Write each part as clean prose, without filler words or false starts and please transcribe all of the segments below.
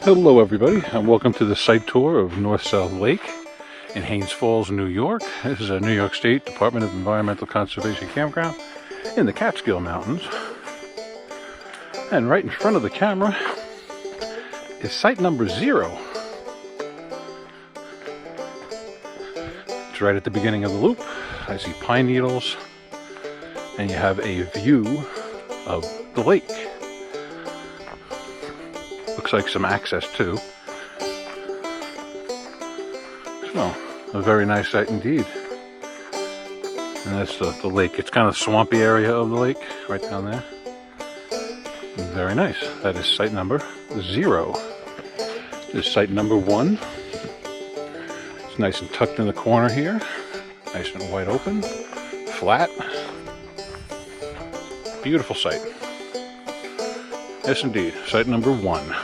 Hello everybody, and welcome to the site tour of North-South Lake in Haines Falls, New York. This is a New York State Department of Environmental Conservation campground in the Catskill Mountains. And right in front of the camera is site number 0. It's right at the beginning of the loop. I see pine needles, and you have a view of the lake. Looks like some access too. So, a very nice site indeed. And that's the lake. It's kind of the swampy area of the lake, right down there. Very nice. That is site number 0. This is site number 1. It's nice and tucked in the corner here. Nice and wide open. Flat. Beautiful site. Yes indeed, site number 1.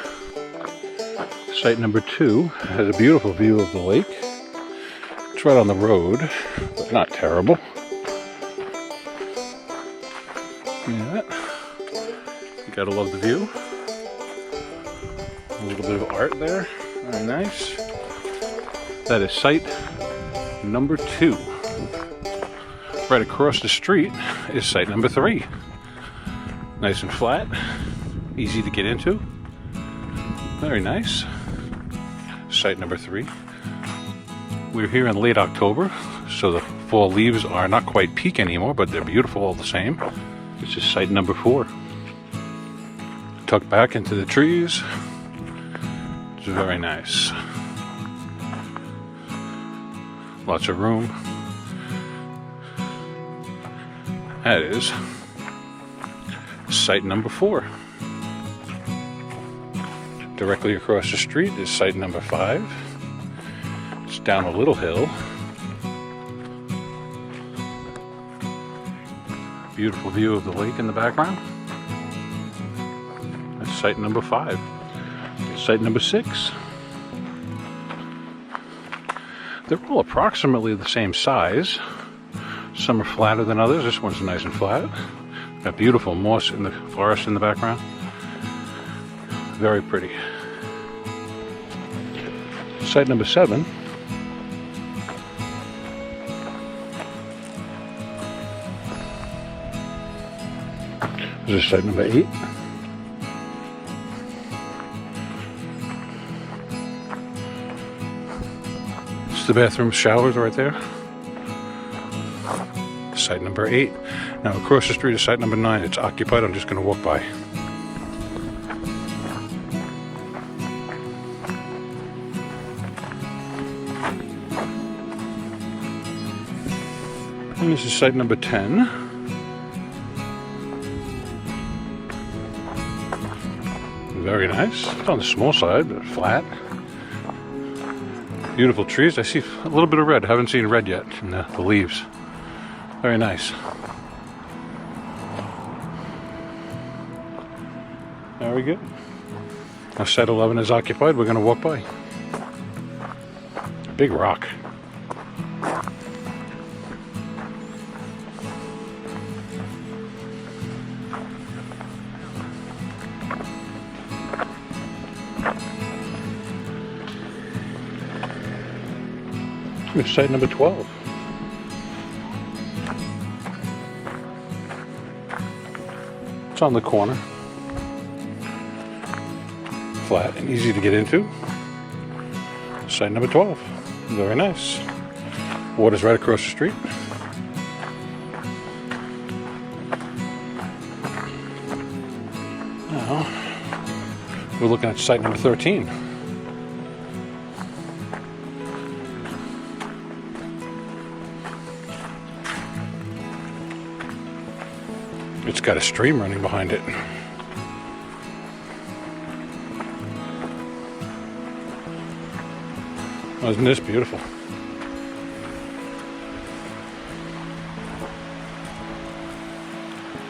Site number 2 has a beautiful view of the lake. It's right on the road, but not terrible. Yeah, you gotta love the view. A little bit of art there, very nice. That is site number 2. Right across the street is site number 3. Nice and flat. Easy to get into. Very nice. Site number 3. We're here in late October, so the fall leaves are not quite peak anymore, but they're beautiful all the same. This is site number 4. Tucked back into the trees. It's very nice. Lots of room. That is site number 4. Directly across the street is site number 5. It's down a little hill. Beautiful view of the lake in the background. That's site number 5. Site number 6. They're all approximately the same size. Some are flatter than others. This one's nice and flat. Got beautiful moss in the forest in the background. Very pretty. Site number 7. This is site number 8. It's the bathroom showers right there. Site number 8. Now across the street is site number 9. It's occupied. I'm just going to walk by. And this is site number 10. Very nice. It's on the small side, but flat. Beautiful trees. I see a little bit of red. I haven't seen red yet in the leaves. Very nice. Very good. Now site 11 is occupied. We're going to walk by. Big rock. Here's site number 12. It's on the corner. Flat and easy to get into. Site number 12. Very nice. Water's right across the street. Now, we're looking at site number 13. It's got a stream running behind it. Wasn't this beautiful?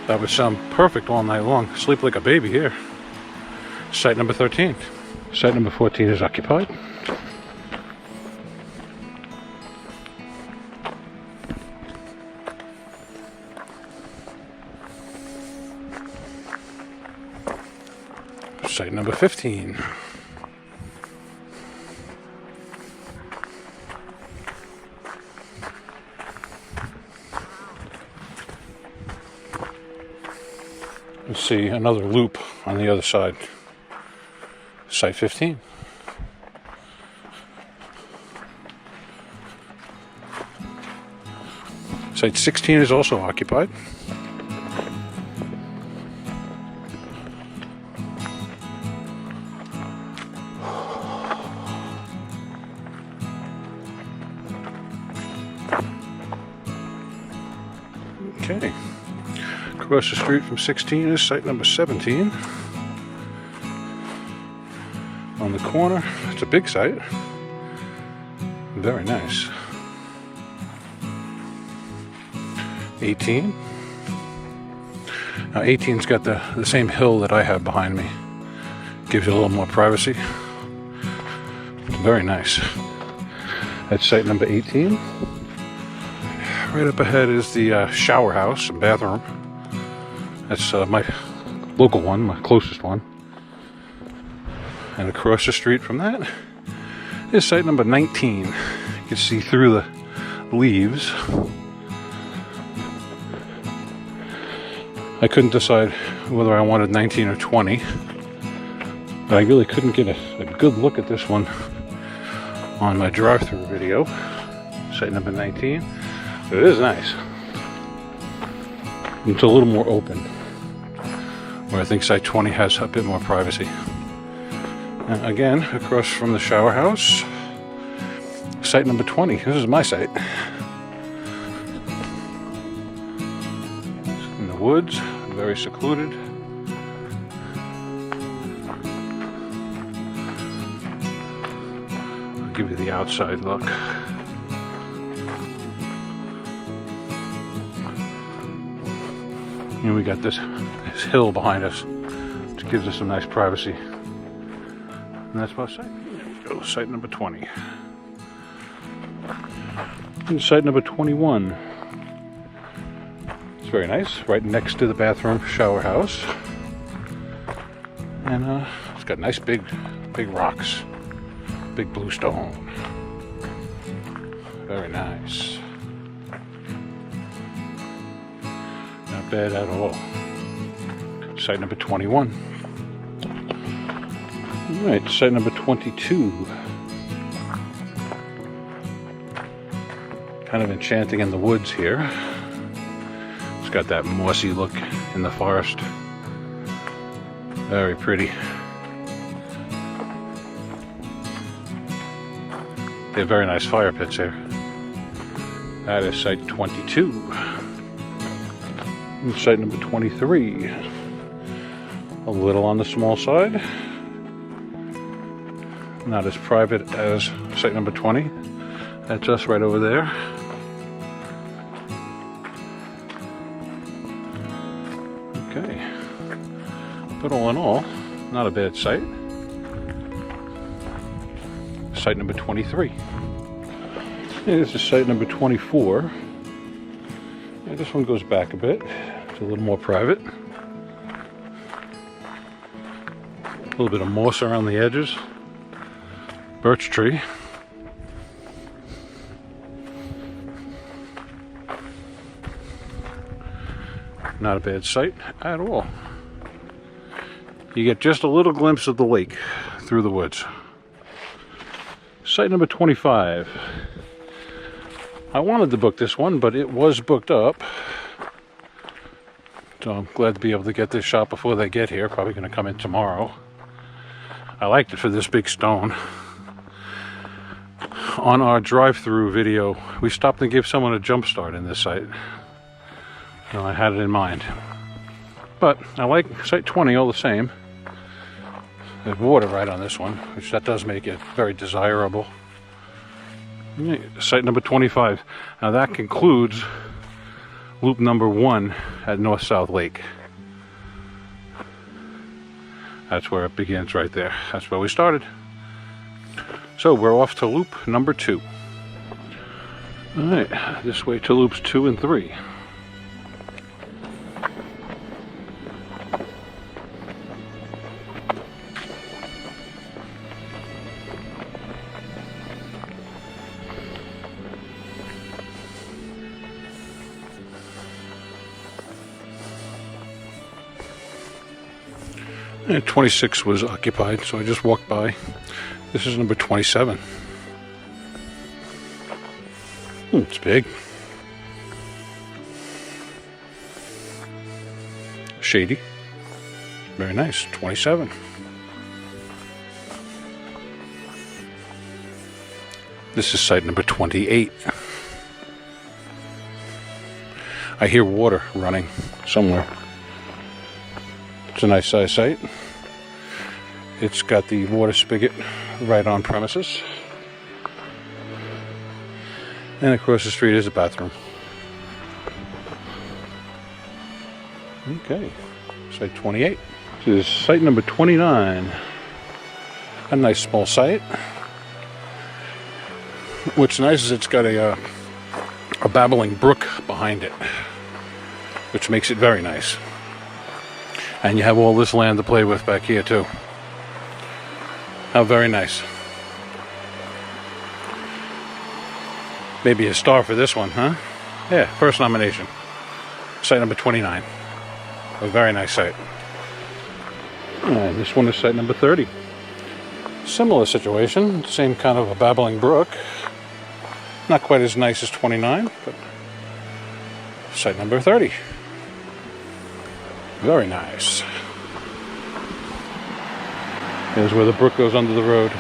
That would sound perfect all night long. Sleep like a baby here. Site number 13. Site number 14 is occupied. Site number 15. see another loop on the other side. Site 15. Site 16 is also occupied. Okay. Across the street from 16 is site number 17. On the corner, it's a big site. Very nice. 18. Now 18's got the same hill that I have behind me. Gives you a little more privacy. Very nice. That's site number 18. Right up ahead is the shower house and bathroom. That's my local one, my closest one. And across the street from that is site number 19. You can see through the leaves. I couldn't decide whether I wanted 19 or 20, but I really couldn't get a good look at this one on my drive-through video. Site number 19. It is nice. It's a little more open, where I think site 20 has a bit more privacy. And again, across from the shower house, site number 20. This is my site. It's in the woods, very secluded. I'll give you the outside look. And we got this hill behind us, which gives us some nice privacy. And that's my site. There we go, site number 20. And site number 21. It's very nice, right next to the bathroom shower house. And it's got nice big rocks, big blue stone. Very nice. Not bad at all. Site number 21. Alright, site number 22. Kind of enchanting in the woods here. It's got that mossy look in the forest. Very pretty. They have very nice fire pits here. That is site 22. And site number 23. A little on the small side. Not as private as site number 20. That's us right over there. Okay. But all in all, not a bad site. Site number 23. And this is site number 24. And this one goes back a bit. It's a little more private. A little bit of moss around the edges. Birch tree. Not a bad site at all. You get just a little glimpse of the lake through the woods. Site number 25. I wanted to book this one, but it was booked up. So I'm glad to be able to get this shot before they get here. Probably going to come in tomorrow. I liked it for this big stone. On our drive-through video, we stopped and gave someone a jump start in this site. So I had it in mind. But I like site 20 all the same. There's water right on this one, which that does make it very desirable. Site number 25. Now that concludes loop number 1 at North-South Lake. That's where it begins right there. That's where we started. So we're off to loop number 2. Alright, this way to loops 2 and 3. And 26 was occupied, so I just walked by. This is number 27. It's big. Shady. Very nice. 27. This is site number 28. I hear water running somewhere. It's a nice size site. It's got the water spigot right on premises. And across the street is a bathroom. Okay, site 28. This is site number 29. A nice small site. What's nice is it's got a babbling brook behind it, which makes it very nice. And you have all this land to play with back here too. How very nice. Maybe a star for this one, huh? Yeah, first nomination. Site number 29. A very nice site. And this one is site number 30. Similar situation, same kind of a babbling brook. Not quite as nice as 29, but site number 30. Very nice. Here's where the brook goes under the road.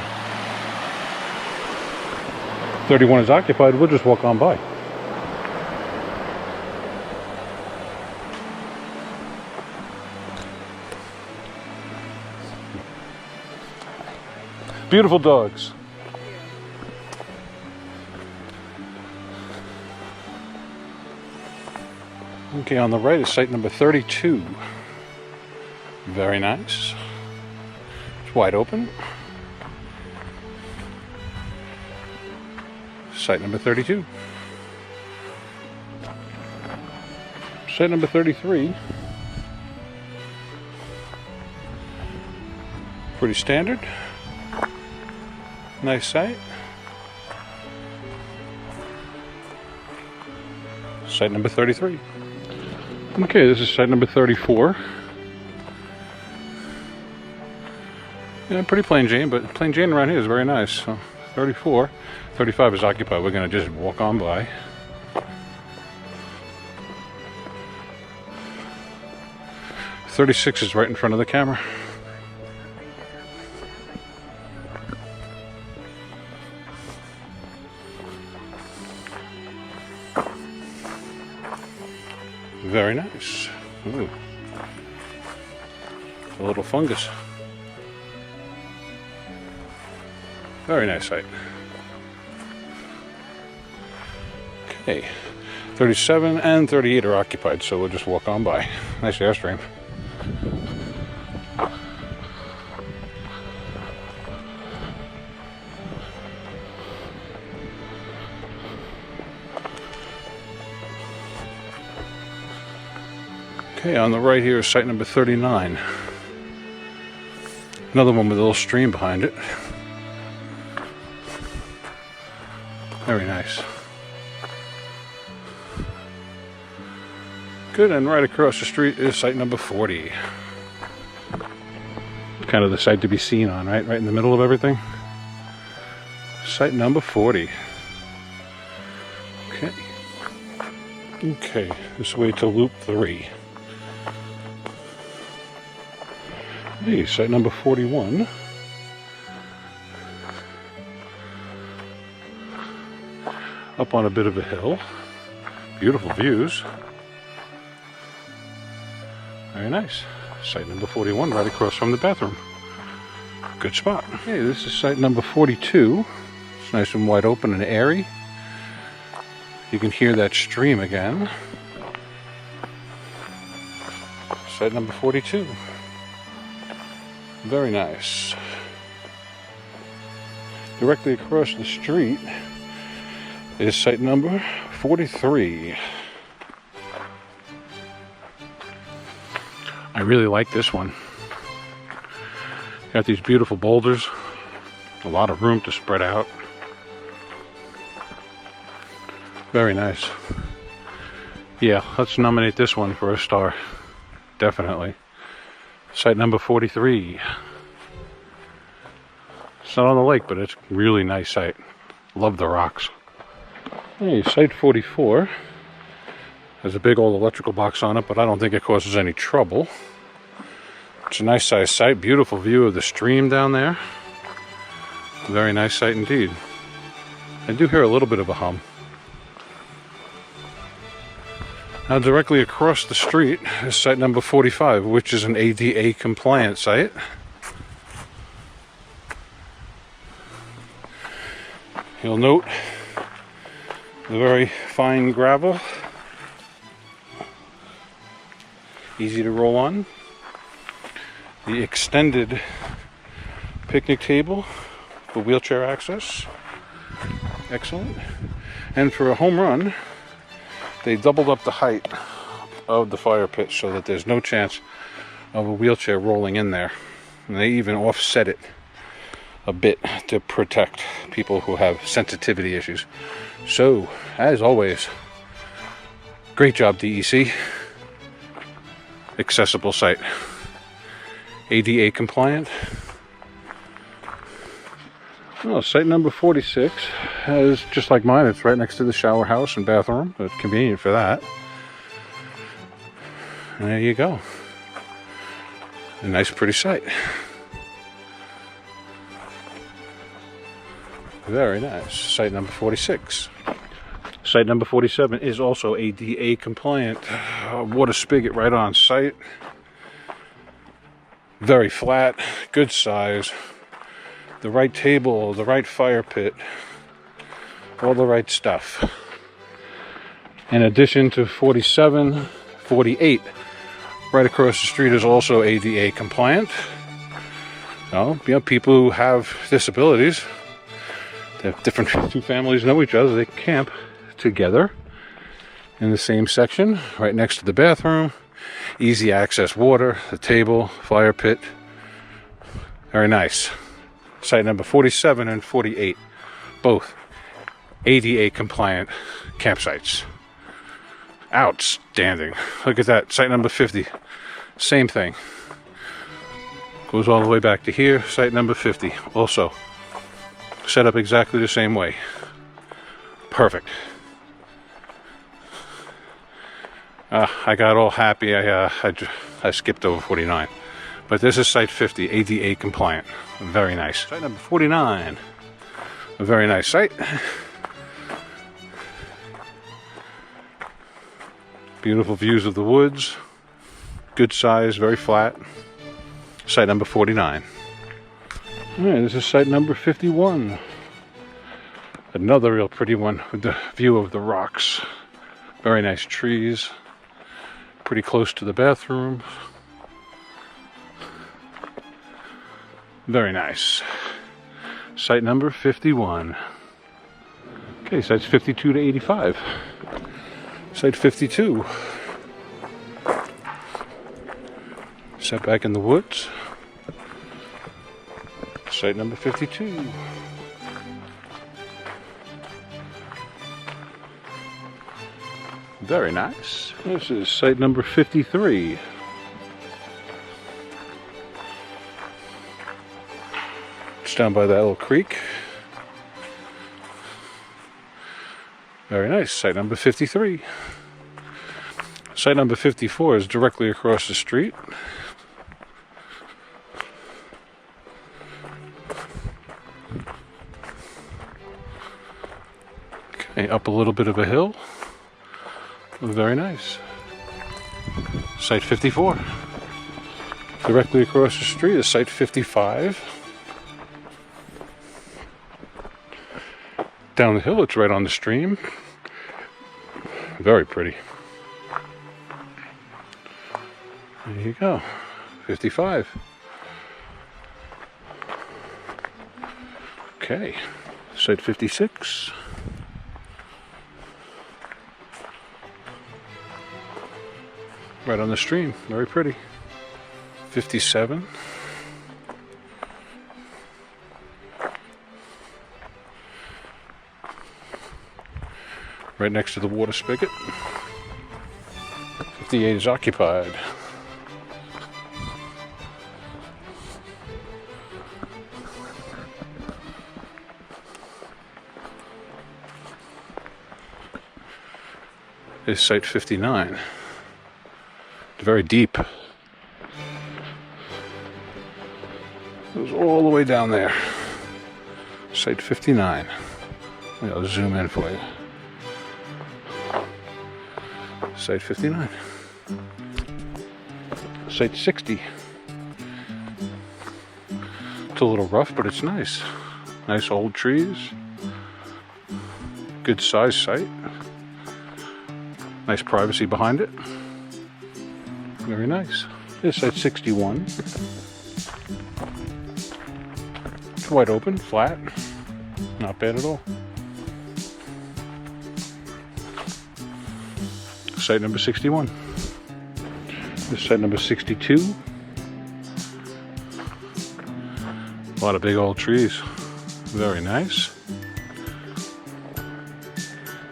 31 is occupied, we'll just walk on by. Beautiful dogs. Okay, on the right is site number 32. Very nice. It's wide open. Site number 32. Site number 33. Pretty standard. Nice site. Site number 33. Okay, this is site number 34. Yeah, pretty plain Jane, but plain Jane around here is very nice. So 34. 35 is occupied. We're going to just walk on by. .36 is right in front of the camera. Very nice. Ooh. A little fungus. Very nice site. Okay. 37 and 38 are occupied, so we'll just walk on by. Nice airstream. Okay, on the right here is site number 39. Another one with a little stream behind it. Very nice. Good, and right across the street is site number 40. Kind of the site to be seen on, right? Right in the middle of everything. Site number 40. Okay. Okay, this way to loop 3. Hey, site number 41. Up on a bit of a hill. Beautiful views. Very nice. Site number 41, right across from the bathroom. Good spot. Okay, this is site number 42. It's nice and wide open and airy. You can hear that stream again. Site number 42. Very nice. Directly across the street is site number 43. I really like this one. Got these beautiful boulders, a lot of room to spread out. Very nice. Yeah, let's nominate this one for a star. Definitely. Site number 43. It's not on the lake, but it's a really nice site. Love the rocks. Hey, site 44. There's a big old electrical box on it, but I don't think it causes any trouble. It's a nice sized site. Beautiful view of the stream down there. Very nice site indeed. I do hear a little bit of a hum. Now directly across the street is site number 45, which is an ADA compliant site. You'll note the very fine gravel. Easy to roll on. The extended picnic table for wheelchair access. Excellent. And for a home run, they doubled up the height of the fire pit so that there's no chance of a wheelchair rolling in there. And they even offset it a bit to protect people who have sensitivity issues. So, as always, great job, DEC. Accessible site. ADA compliant. Well, site number 46 has, just like mine, it's right next to the shower house and bathroom. So it's convenient for that. And there you go. A nice, pretty site. Very nice. Site number 46. Site number 47 is also ADA compliant. Water spigot right on site. Very flat, good size. The right table, the right fire pit, all the right stuff. In addition to 47, 48, right across the street is also ADA compliant. So, you know, people who have disabilities, they have different, two families know each other, they camp together in the same section, right next to the bathroom. Easy access water, the table, fire pit. Very nice. Site number 47 and 48, both ADA compliant campsites. Outstanding. Look at that. Site number 50, same thing. Goes all the way back to here. Site number 50, also set up exactly the same way. Perfect. I got all happy. I skipped over 49. But this is site 50, ADA compliant. Very nice. Site number 49. A very nice site. Beautiful views of the woods. Good size, very flat. Site number 49. Alright, this is site number 51. Another real pretty one with the view of the rocks. Very nice trees. Pretty close to the bathroom. Very nice. Site number 51. Okay, sites 52 to 85. Site 52. Set back in the woods. Site number 52. Very nice. This is site number 53. It's down by that little creek. Very nice. Site number 53. Site number 54 is directly across the street. Okay, up a little bit of a hill. Very nice. Site 54. Directly across the street is site 55. Down the hill, it's right on the stream. Very pretty. There you go. 55. Okay. Site 56. Right on the stream. Very pretty. 57. Right next to the water spigot. 58 is occupied. is site 59. It's very deep. It goes all the way down there. Site 59. I'll zoom in for you. Site 59. Site 60. It's a little rough, but it's nice. Nice old trees. Good size site. Nice privacy behind it. Very nice. Here's site 61. It's wide open, flat. Not bad at all. Site number 61. This is site number 62. A lot of big old trees. Very nice.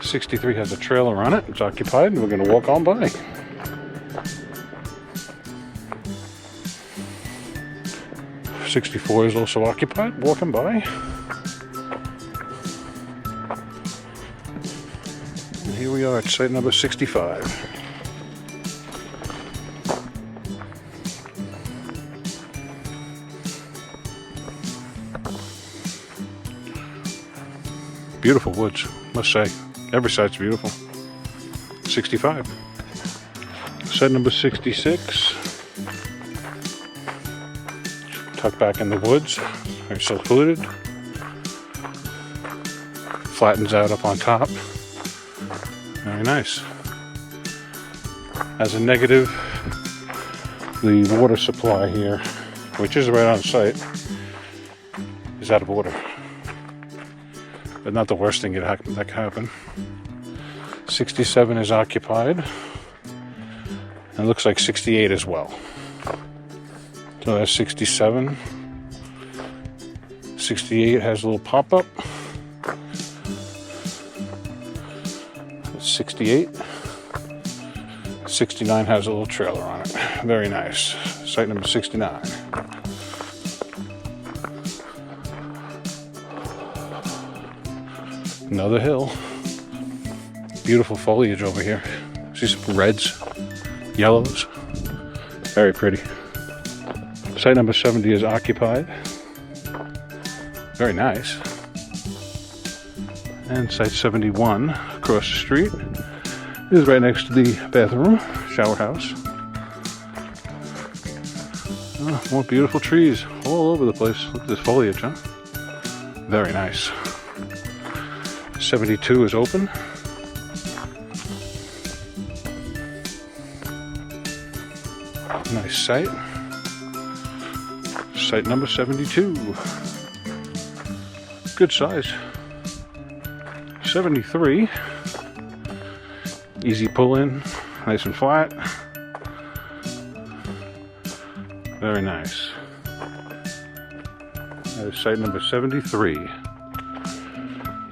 63 has a trailer on it. It's occupied, and we're going to walk on by. '64 is also occupied. Walking by. And here we are at site number 65. Beautiful woods, must say. Every site's beautiful. 65. Site number 66. Tucked back in the woods. Very secluded. Flattens out up on top. Very nice. As a negative, the water supply here, which is right on site, is out of order. But not the worst thing that can happen. 67 is occupied. And it looks like 68 as well. So that's 67. 68 has a little pop-up. That's 68. 69 has a little trailer on it. Very nice. Site number 69. Another hill. Beautiful foliage over here. See some reds, yellows. Very pretty. Site number 70 is occupied. Very nice. And site 71 across the street is right next to the bathroom, shower house. Oh, more beautiful trees all over the place. Look at this foliage, huh? Very nice. 72 is open. Nice site. Site number 72. Good size. 73. Easy pull in. Nice and flat. Very nice. That is site number 73.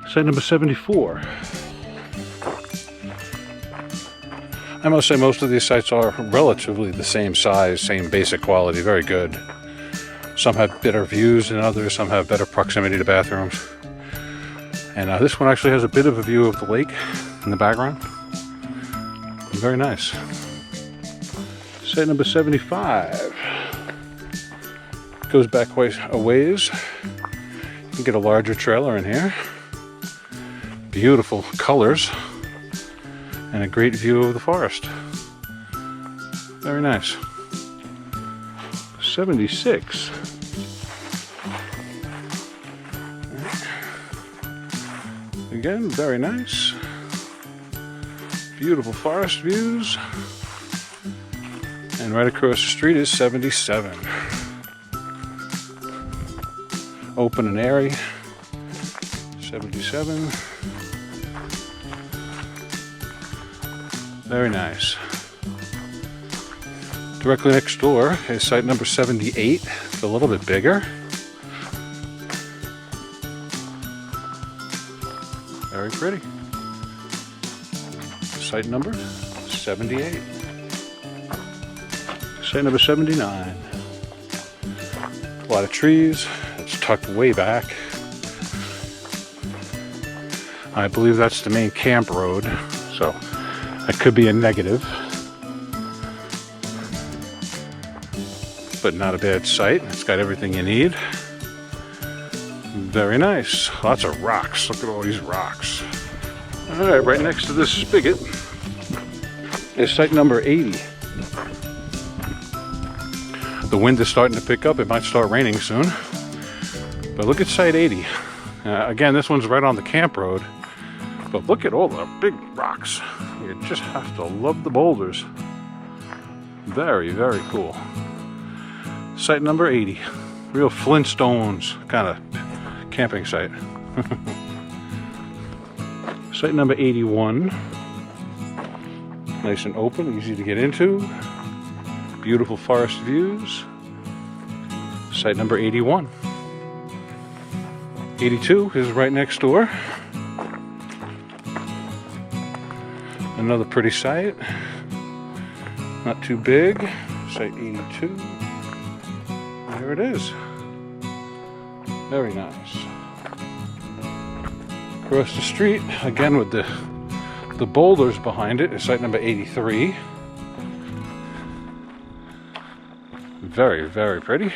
Site number 74. I must say most of these sites are relatively the same size, same basic quality, very good. Some have better views than others, some have better proximity to bathrooms. And this one actually has a bit of a view of the lake in the background. Very nice. Site number 75. Goes back a ways. You can get a larger trailer in here. Beautiful colors. And a great view of the forest. Very nice. 76. Again, very nice. Beautiful forest views. And right across the street is 77. Open and airy. 77. Very nice. Directly next door is site number 78. It's a little bit bigger. Very pretty. Site number 78. Site number 79. A lot of trees. It's tucked way back. I believe that's the main camp road. So That could be a negative, but not a bad site. It's got everything you need. Very nice. Lots of rocks. Look at all these rocks. All right, right next to this spigot is site number 80. The wind is starting to pick up. It might start raining soon. But look at site 80. Again, this one's right on the camp road. But look at all the big rocks. You just have to love the boulders. Very, very cool. Site number 80. Real Flintstones kind of camping site. Site number 81. Nice and open, easy to get into. Beautiful forest views. Site number 81. 82 is right next door. Another pretty site. Not too big. Site 82. There it is. Very nice. Across the street, again with the boulders behind it, is site number 83. Very, very pretty.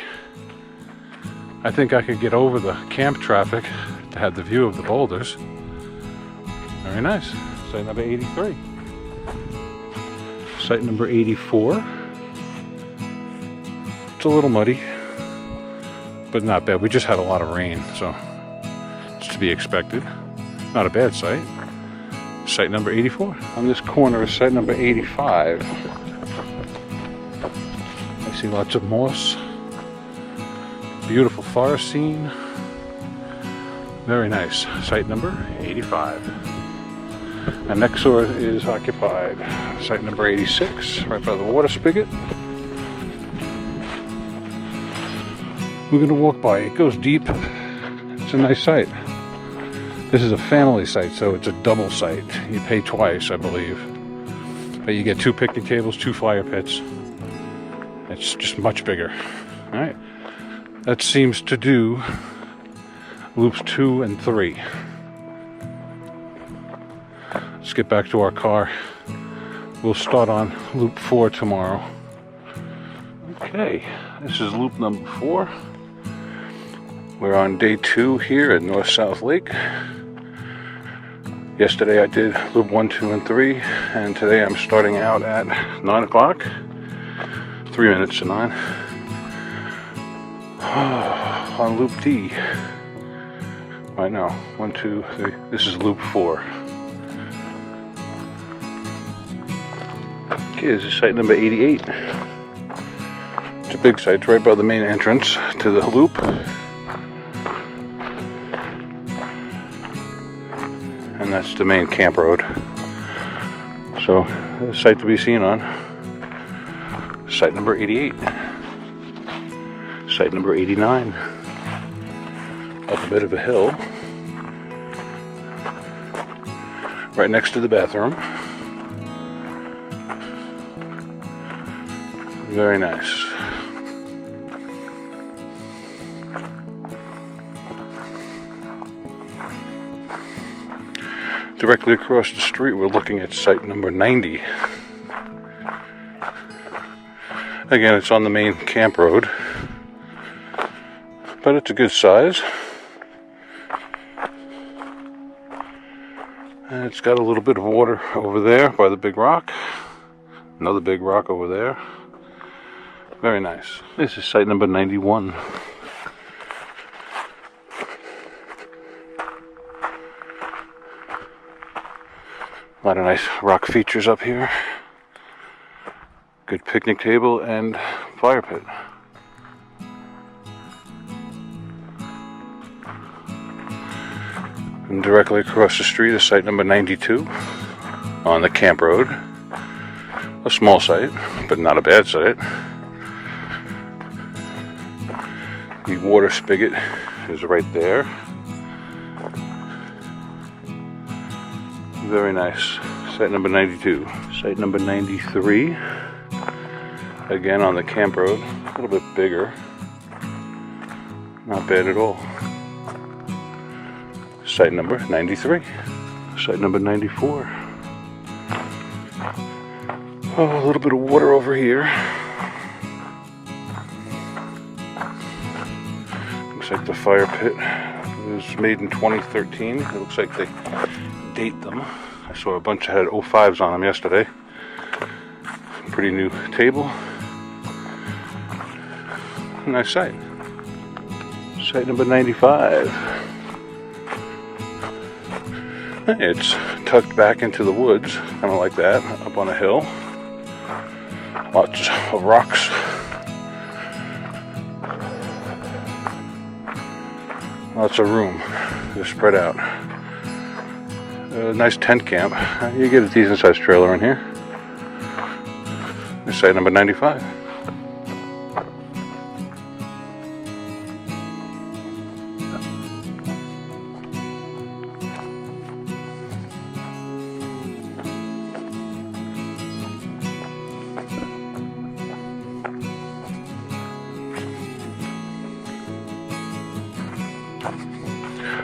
I think I could get over the camp traffic to have the view of the boulders. Very nice. Site number 83. Site number 84. It's a little muddy, but not bad. We just had a lot of rain, so it's to be expected. Not a bad site. Site number 84. On this corner is site number 85. I see lots of moss. Beautiful forest scene. Very nice. Site number 85. And next door is occupied. Site number 86, right by the water spigot. We're going to walk by. It goes deep. It's a nice site. This is a family site, so it's a double site. You pay twice, I believe. But you get 2 picnic tables, 2 fire pits. It's just much bigger. All right. That seems to do loops 2 and 3. Let's get back to our car. We'll start on loop 4 tomorrow. Okay, this is loop number 4. We're on day 2 here at North-South Lake. Yesterday I did loop 1, 2, and 3, and today I'm starting out at 9 o'clock. 3 minutes to 9. On loop D. Right now, 1, 2, 3. This is loop 4. Okay, this is site number 88. It's a big site. It's right by the main entrance to the loop. And that's the main camp road. So, a site to be seen on. Site number 88. Site number 89. Up a bit of a hill. Right next to the bathroom. Very nice. Directly across the street, we're looking at site number 90. Again, it's on the main camp road, but it's a good size. And it's got a little bit of water over there by the big rock. Another big rock over there. Very nice. This is site number 91. A lot of nice rock features up here. Good picnic table and fire pit. And directly across the street is site number 92 on the camp road. A small site, but not a bad site. The water spigot is right there. Very nice. Site number 92. Site number 93. Again on the camp road. A little bit bigger. Not bad at all. Site number 93. Site number 94. Oh, a little bit of water over here. Looks like the fire pit was made in 2013. It looks like they date them. I saw a bunch that had 05s on them yesterday. Pretty new table. Nice site. Site number 95. It's tucked back into the woods, kind of like that, up on a hill. Lots of rocks. Lots of room to spread out. A nice tent camp. You get a decent sized trailer in here. This is site number 95.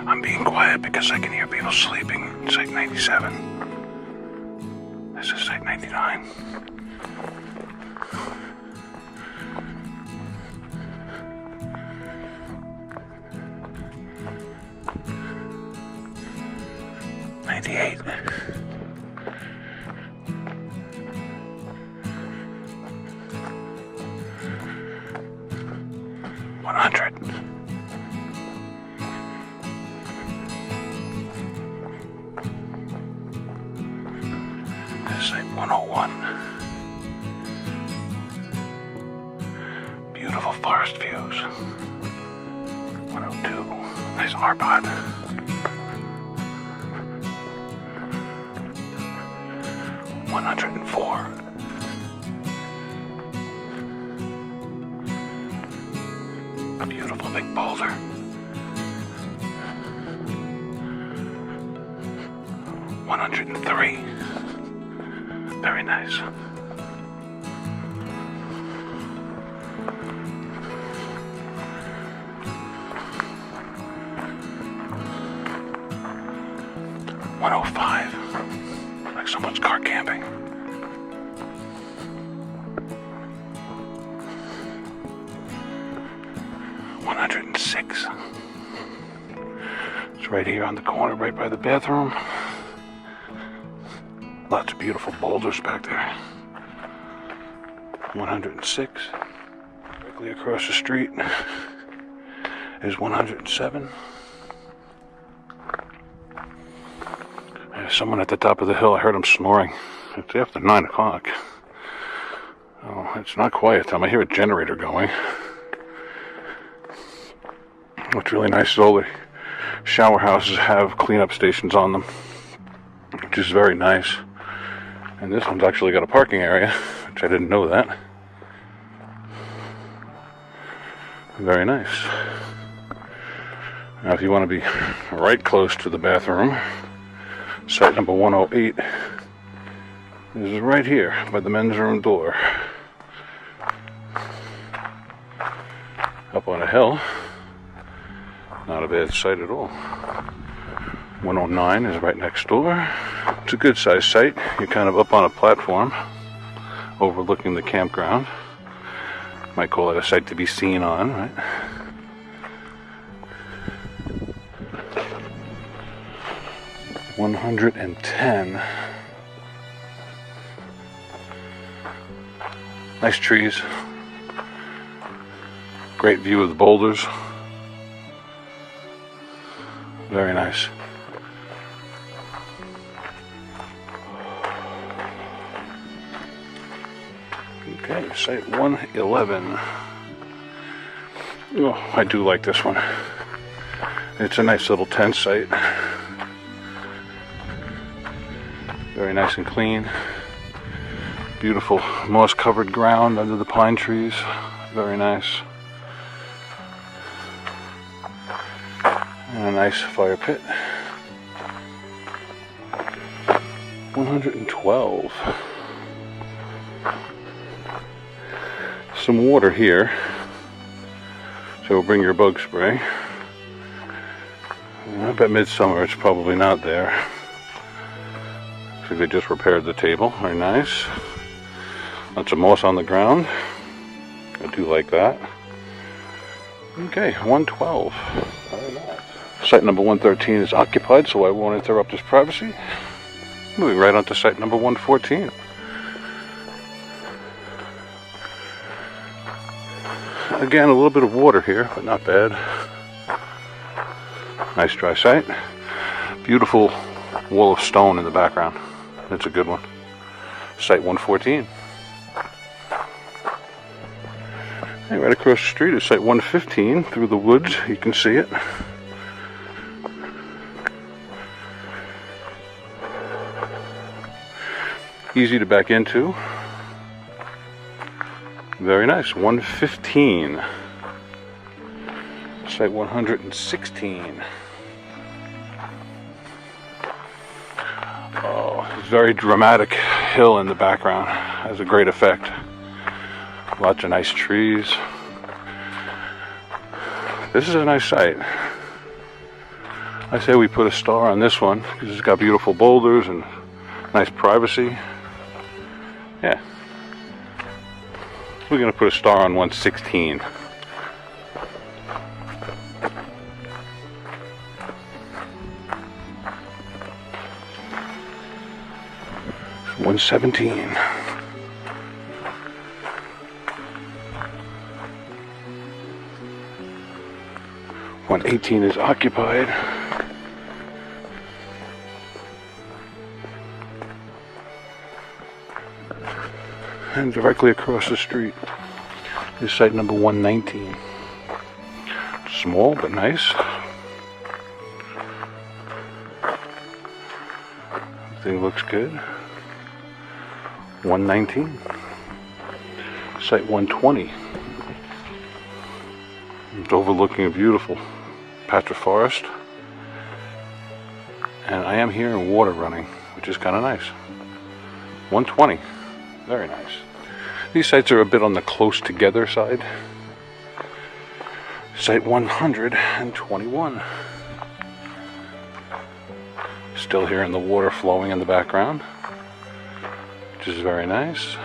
I'm being quiet because I can hear people sleeping. Site 97. This is site 99. '98. '100. Site 101. Beautiful forest views. 102. Nice R-pod. 104. A beautiful big boulder. 103. Very nice. 105. Like someone's car camping. 106. It's right here on the corner, right by the bathroom. Lots of beautiful boulders back there. 106. Directly across the street is 107. There's someone at the top of the hill. I heard him snoring. It's after 9 o'clock. Oh, it's not quiet time. I hear a generator going. What's really nice is all the shower houses have cleanup stations on them, which is very nice. And this one's actually got a parking area, which I didn't know that. Very nice. Now if you want to be right close to the bathroom, site number 108 is right here by the men's room door. Up on a hill. Not a bad site at all. 109 is right next door. It's a good sized site. You're kind of up on a platform overlooking the campground. Might call it a site to be seen on, right? $110. Nice trees. Great view of the boulders. Very nice. Okay, site 111. Oh, I do like this one. It's a nice little tent site. Very nice and clean. Beautiful moss-covered ground under the pine trees. Very nice. And a nice fire pit. 112. Some water here. So bring your bug spray. I bet midsummer it's probably not there. So they just repaired the table. Very nice. Lots of moss on the ground. I do like that. Okay, 112. Very nice. Site number 113 is occupied, so I won't interrupt his privacy. Moving right on to site number 114. Again, a little bit of water here, but not bad. Nice dry site. Beautiful wall of stone in the background. That's a good one. Site 114. And right across the street is site 115 through the woods. You can see it. Easy to back into. Very nice. 115. Site 116. Oh, very dramatic hill in the background. Has a great effect. Lots of nice trees. This is a nice site. I say we put a star on this one because it's got beautiful boulders and nice privacy. Yeah. We're going to put a star on 116. 117. One 18 is occupied. And directly across the street is site number 119. Small but nice. Everything looks good. 119. Site 120. It's overlooking a beautiful patch of forest. And I am hearing water running, which is kind of nice. 120. Very nice. These sites are a bit on the close together side. Site 121. Still hearing the water flowing in the background, which is very nice.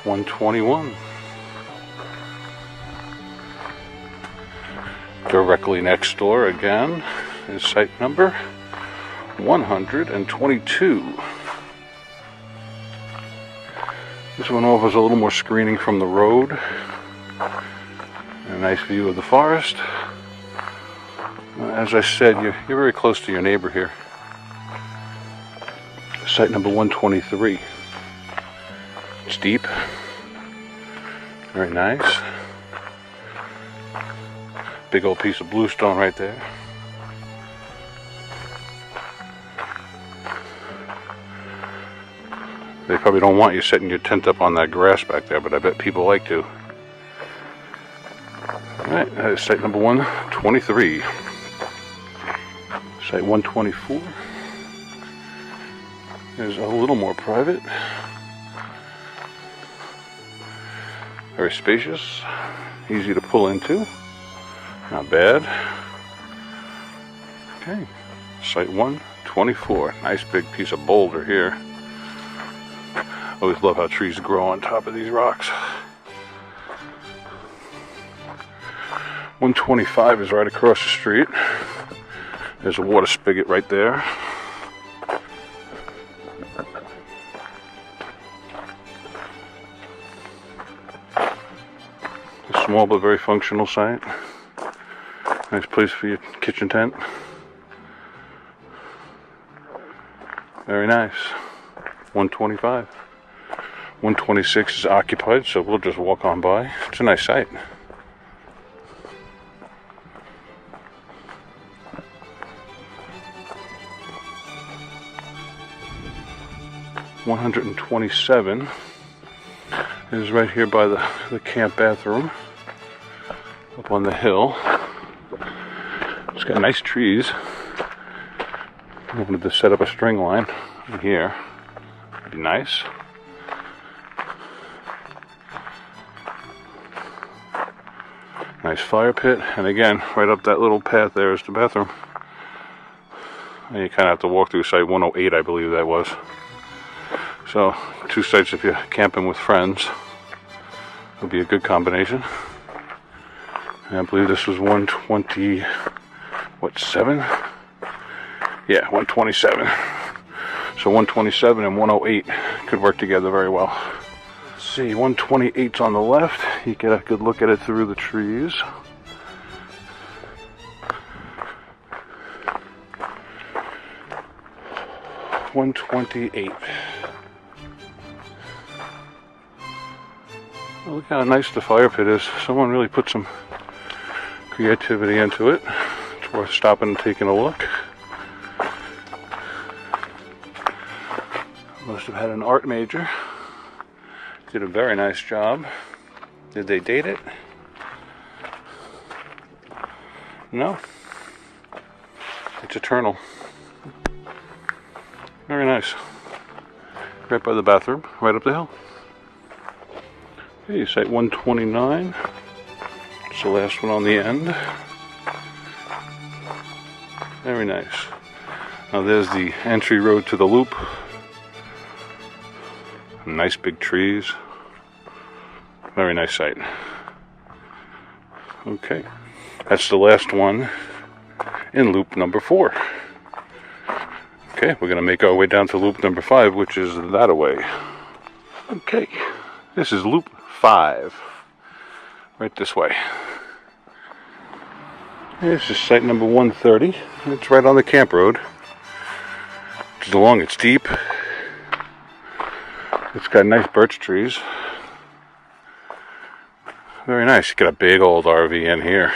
121. Directly next door again is site number 122. This one offers a little more screening from the road. And a nice view of the forest. As I said, you're very close to your neighbor here. Site number 123. It's deep. Very nice. Big old piece of bluestone right there. They probably don't want you setting your tent up on that grass back there, but I bet people like to. Alright, that is site number 123. Site 124 is a little more private. Very spacious. Easy to pull into. Not bad. Okay, site 124. Nice big piece of boulder here. Always love how trees grow on top of these rocks. 125 is right across the street. There's a water spigot right there. A small but very functional site. Nice place for your kitchen tent. Very nice. 125. 126 is occupied, so we'll just walk on by. It's a nice site. $127 is right here by the camp bathroom up on the hill. It's got nice trees. I wanted to set up a string line in here. It'd be nice. Nice fire pit, and again, right up that little path there is the bathroom. And you kind of have to walk through site 108, I believe that was. So 2 sites if you're camping with friends would be a good combination. And I believe this was 120, what, 7? Yeah, 127. So 127 and 108 could work together very well. Let's see, 128's on the left. You get a good look at it through the trees. $128. Oh, look how nice the fire pit is. Someone really put some creativity into it. It's worth stopping and taking a look. Must have had an art major. Did a very nice job. Did they date it? No. It's eternal. Very nice. Right by the bathroom, right up the hill. Okay, site 129. It's the last one on the end. Very nice. Now there's the entry road to the loop. Nice big trees. Very nice site. Okay, that's the last one in loop number 4. Okay, we're going to make our way down to loop number 5, which is that away. Okay, this is loop 5. Right this way. This is site number 130. It's right on the camp road. It's long, it's deep. It's got nice birch trees. Very nice. You got a big old RV in here.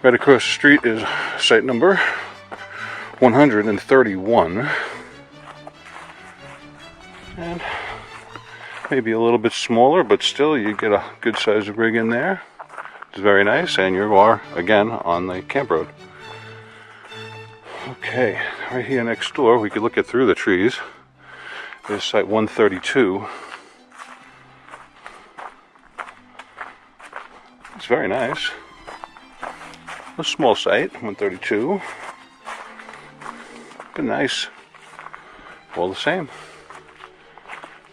Right across the street is site number 131. And maybe a little bit smaller, but still you get a good sized rig in there. It's very nice, and you are again on the camp road. Okay, right here next door, we could look at through the trees. There's site 132. It's very nice. A small site, 132. But nice. All the same.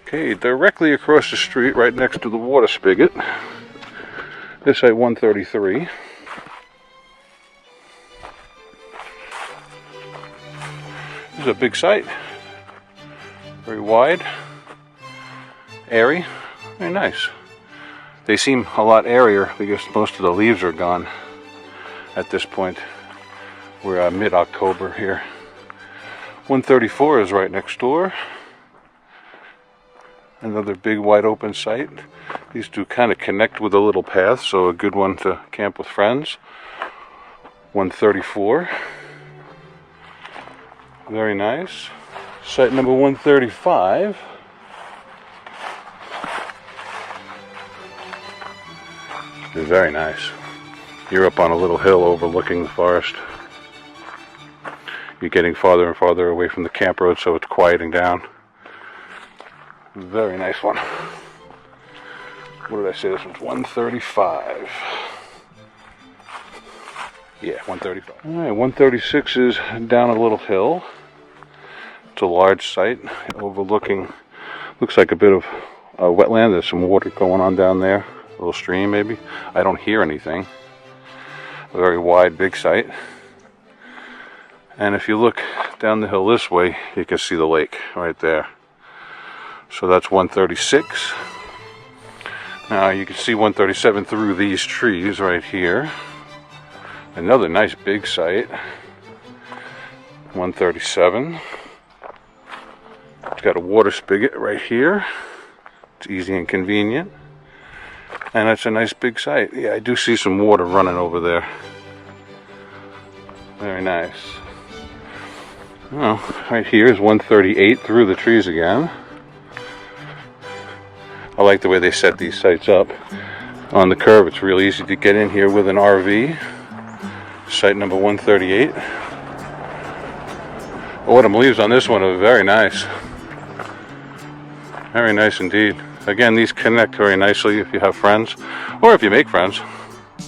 Okay, directly across the street, right next to the water spigot, this site 133. This is a big site. Very wide, airy, very nice. They seem a lot airier because most of the leaves are gone at this point. We're mid-October here. 134 is right next door. Another big wide open site. These two kind of connect with a little path, so a good one to camp with friends. 134. Very nice. Site number 135. It's very nice. You're up on a little hill overlooking the forest. You're getting farther and farther away from the camp road, so it's quieting down. Very nice one. What did I say? This one's 135. Yeah, 135. Alright, 136 is down a little hill. It's a large site overlooking, looks like a bit of wetland. There's some water going on down there. A little stream maybe. I don't hear anything. A very wide, big site. And if you look down the hill this way, you can see the lake right there. So that's 136. Now you can see 137 through these trees right here. Another nice big site. 137. It's got a water spigot right here. It's easy and convenient. And it's a nice big site. Yeah, I do see some water running over there. Very nice. Well, right here is 138 through the trees again. I like the way they set these sites up. On the curve, it's real easy to get in here with an RV. Site number 138. Autumn leaves on this one are very nice. Very nice indeed. Again, these connect very nicely if you have friends, or if you make friends.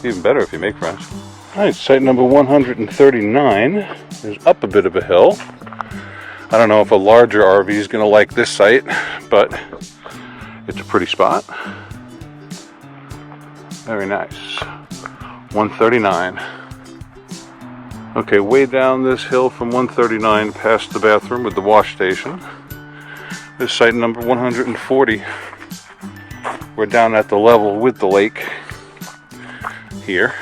Even better if you make friends. Alright, site number 139 is up a bit of a hill. I don't know if a larger RV is going to like this site, but it's a pretty spot. Very nice. 139. Okay, way down this hill from 139 past the bathroom with the wash station is site number 140. We're down at the level with the lake here.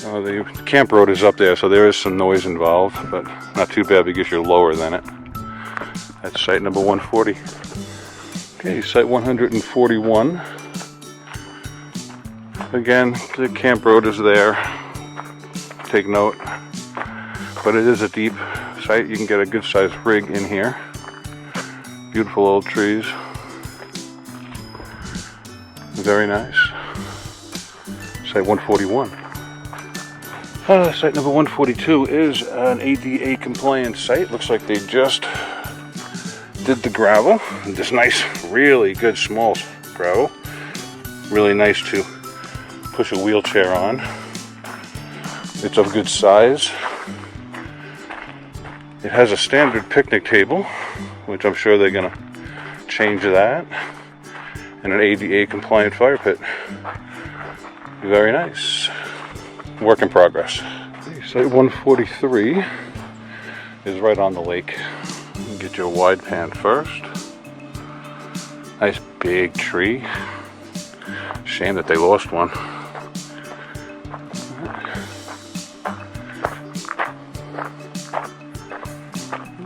The camp road is up there, so there is some noise involved, but not too bad because you're lower than it. That's site number 140. Okay, site 141. Again, the camp road is there. Take note. But it is a deep site. You can get a good sized rig in here. Beautiful old trees. Very nice. Site 141. Site number 142 is an ADA compliant site. Looks like they just did the gravel. This nice, really good small gravel. Really nice to push a wheelchair on. It's of good size. It has a standard picnic table, which I'm sure they're going to change that, and an ADA compliant fire pit. Very nice. Work in progress. Site 143 is right on the lake. Get your wide pan first. Nice big tree. Shame that they lost one.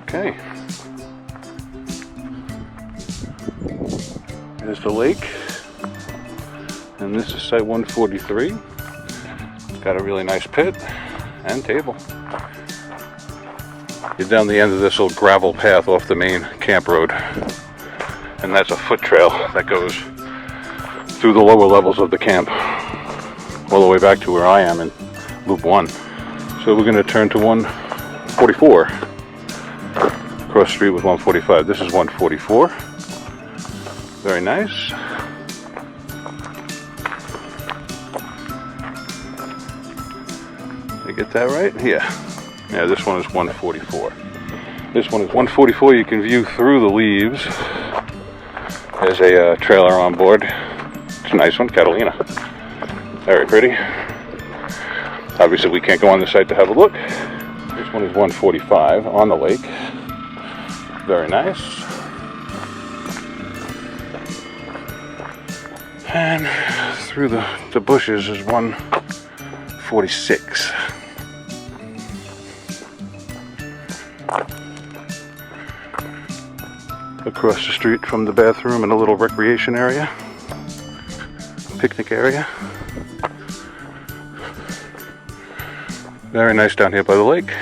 Okay. There's the lake. And this is site 143. Got a really nice pit and table. You're down the end of this little gravel path off the main camp road. And that's a foot trail that goes through the lower levels of the camp, all the way back to where I am in Loop 1. So we're going to turn to 144. Cross the street with 145. This is 144. Very nice. Get that right? Yeah, this one is 144. This one is 144. You can view through the leaves. There's a trailer on board. It's a nice one, Catalina. Very pretty. Obviously we can't go on the site to have a look. This one is 145 on the lake. Very nice. And through the bushes is 146. Across the street from the bathroom and a little recreation area, picnic area. Very nice down here by the lake.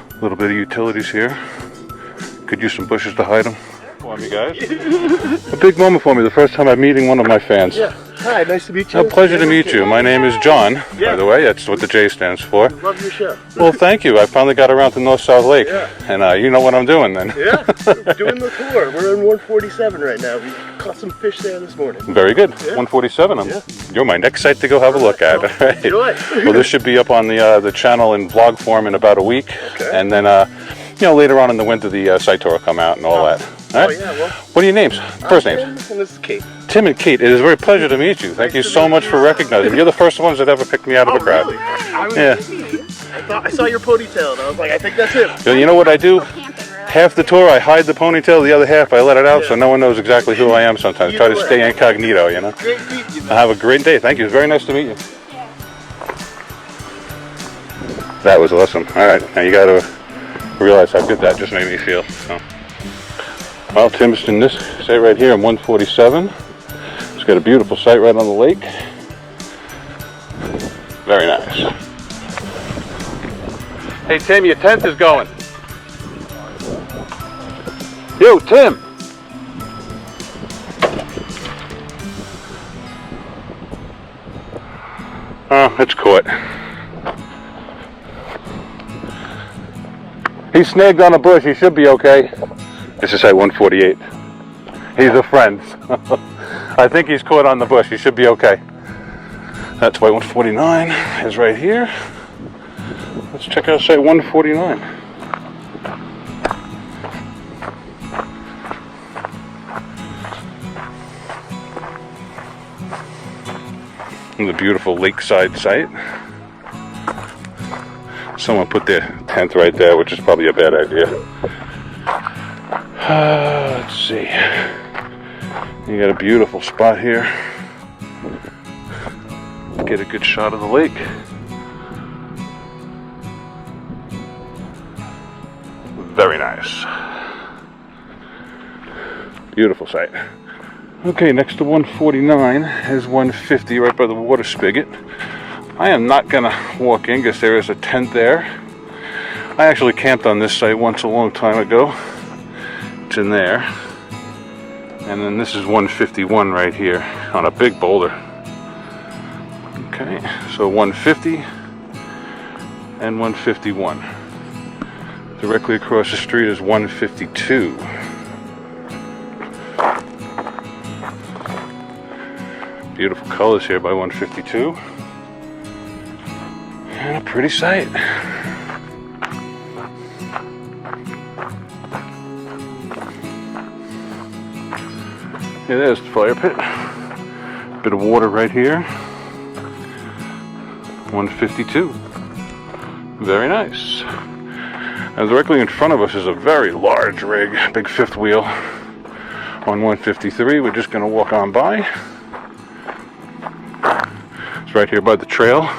A little bit of utilities here. Could use some bushes to hide them. For me, guys. A big moment for me, the first time I'm meeting one of my fans. Yeah. Hi, nice to meet you. A pleasure to meet you. My name is John, by the way. That's what the J stands for. Love your show. Well, thank you. I finally got around to North South Lake. Yeah. And you know what I'm doing then. Yeah, doing the tour. We're in 147 right now. We caught some fish there this morning. Very good. Yeah. 147. You're my next site to go have a look at. Right. Enjoy. Well, this should be up on the channel in vlog form in about a week. Okay. And then, later on in the winter, the site tour will come out and all that. All right? Yeah, well. What are your names? First names? Tim, and this is Kate. Tim and Kate, it is a very pleasure to meet you. Thank you so much for recognizing me. You're the first ones that ever picked me out of the crowd. Really? Yeah. I saw your ponytail and I was like, I think that's him. You know what I do? Half the tour I hide the ponytail, the other half I let it out so no one knows exactly who I am sometimes. Try to stay incognito, you know. Great to meet you, man. Have a great day. Thank you. It's very nice to meet you. That was awesome. All right. Now you got to realize how good that just made me feel. So. Well, Tim's in this site right here in 147. It's got a beautiful site right on the lake. Very nice. Hey Tim, your tent is going. Yo, Tim! Oh, it's caught. He snagged on a bush, he should be okay. This is site 148. He's a friend. I think he's caught on the bush, he should be okay. That's why 149 is right here. Let's check out site 149. And the beautiful lakeside site. Someone put their tent right there, which is probably a bad idea. Let's see. You got a beautiful spot here. Get a good shot of the lake. Very nice. Beautiful site. Okay, next to 149 is 150 right by the water spigot. I am not gonna walk in because there is a tent there. I actually camped on this site once a long time ago. It's in there. And then this is 151 right here on a big boulder. Okay, so 150 and 151. Directly across the street is 152. Beautiful colors here by 152. And a pretty sight. Here, there's the fire pit. Bit of water right here. 152. Very nice. And directly in front of us is a very large rig, big fifth wheel. On 153, we're just going to walk on by. It's right here by the trail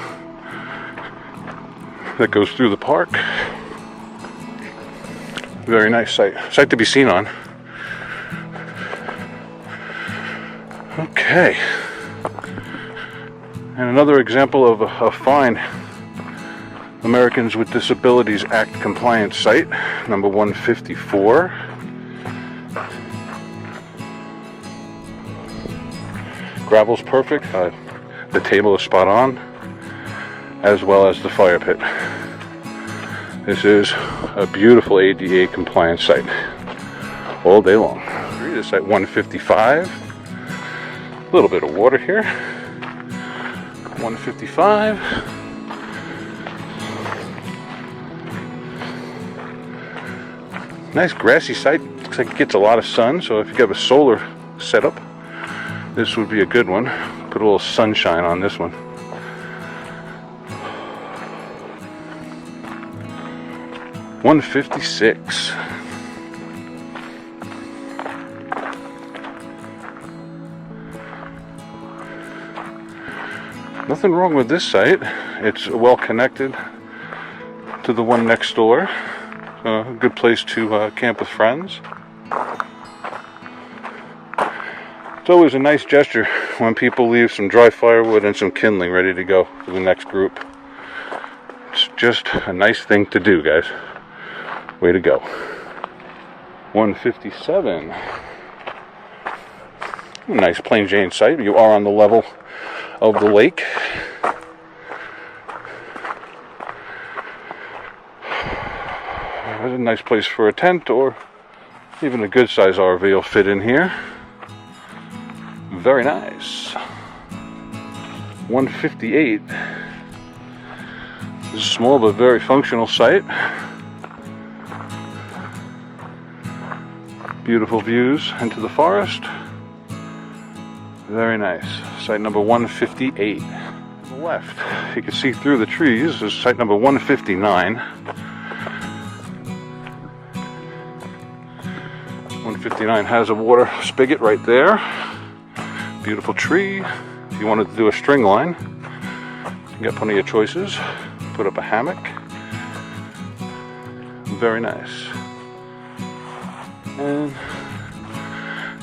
that goes through the park. Very nice site. Site to be seen on. Okay. And another example of a fine Americans with Disabilities Act compliance site, number 154. Gravel's perfect. The table is spot on, as well as the fire pit. This is a beautiful ADA compliance site all day long. This is at 155. A little bit of water here. 155. Nice grassy site. Looks like it gets a lot of sun, so if you have a solar setup, this would be a good one. Put a little sunshine on this one. $156. Nothing wrong with this site. It's well connected to the one next door. A good place to camp with friends. It's always a nice gesture when people leave some dry firewood and some kindling ready to go for the next group. It's just a nice thing to do, guys. Way to go. 157. Nice plain Jane site. You are on the level of the lake. There's a nice place for a tent, or even a good size RV will fit in here. Very nice. 158. This is small but very functional site. Beautiful views into the forest. Very nice. Site number 158. On the left, you can see through the trees, is site number 159. 159 has a water spigot right there. Beautiful tree. If you wanted to do a string line, you got plenty of choices. Put up a hammock. Very nice. And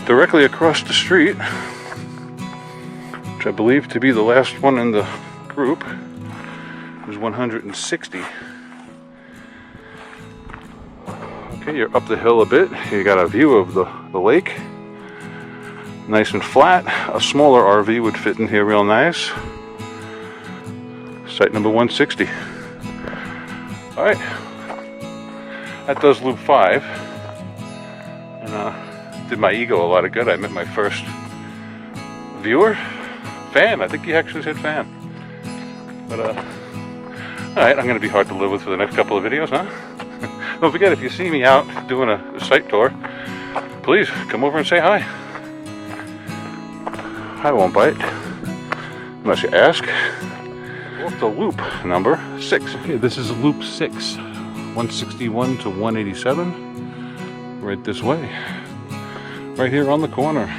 directly across the street, which I believe to be the last one in the group, is 160. Okay, you're up the hill a bit. You got a view of the lake. Nice and flat. A smaller RV would fit in here real nice. Site number 160. Alright. That does loop 5. And did my ego a lot of good. I met my first viewer. Fan. I think he actually said fan. But alright, I'm gonna be hard to live with for the next couple of videos, huh? Don't forget, if you see me out doing a site tour, please come over and say hi. I won't bite unless you ask. Off to loop number 6. Okay, this is loop 6, 161 to 187. Right this way. Right here on the corner.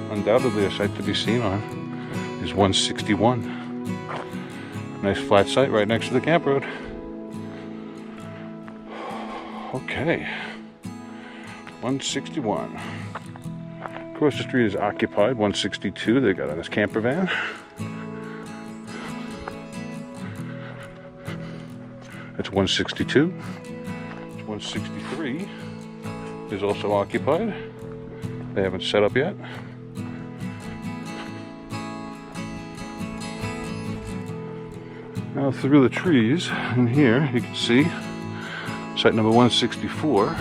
Undoubtedly a site to be seen on is 161. Nice flat site right next to the camp road. Okay, 161. Across the street is occupied. 162, they got on this camper van. That's 162. 163 is also occupied. They haven't set up yet. Now through the trees in here, you can see site number 164.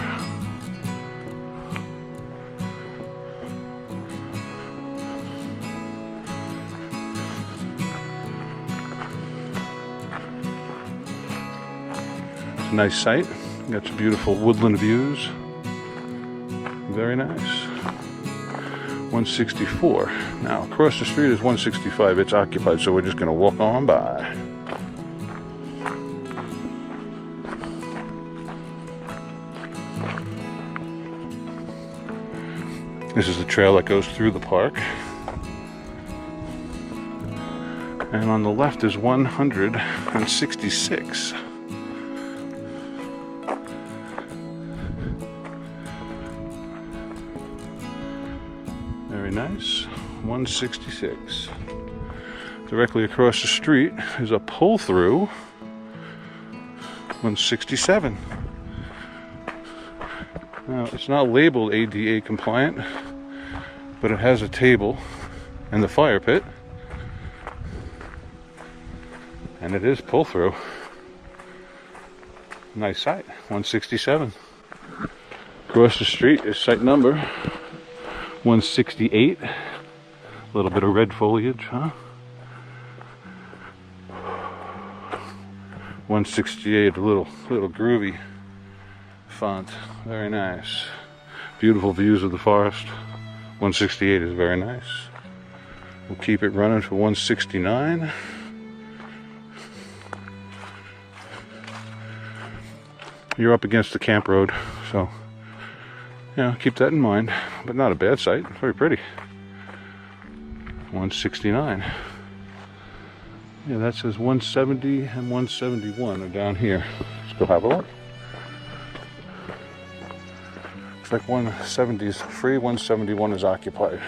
It's a nice site. Got some beautiful woodland views. Very nice. 164. Now across the street is 165. It's occupied, so we're just going to walk on by. This is the trail that goes through the park. And on the left is 166. Very nice. 166. Directly across the street is a pull-through. 167. Now, it's not labeled ADA compliant, but it has a table and the fire pit. And it is pull-through. Nice site, 167. Across the street is site number 168. A little bit of red foliage, huh? 168, a little groovy font. Very nice. Beautiful views of the forest. 168 is very nice. We'll keep it running for 169. You're up against the camp road, so keep that in mind. But not a bad site. Very pretty. 169. Yeah, that says 170 and 171 are down here. Let's go have a look. Looks like 170 is free, 171 is occupied.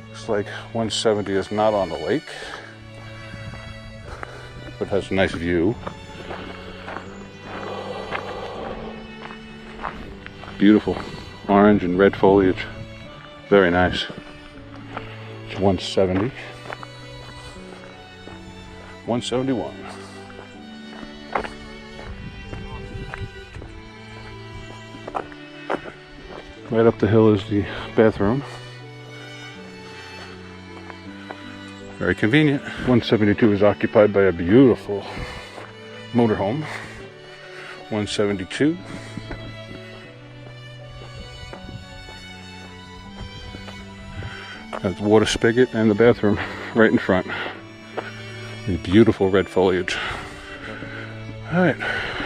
Looks like 170 is not on the lake, but has a nice view. Beautiful orange and red foliage. Very nice. It's 170. 171. Right up the hill is the bathroom. Very convenient. 172 is occupied by a beautiful motorhome. 172. Got the water spigot and the bathroom right in front. The beautiful red foliage. Alright,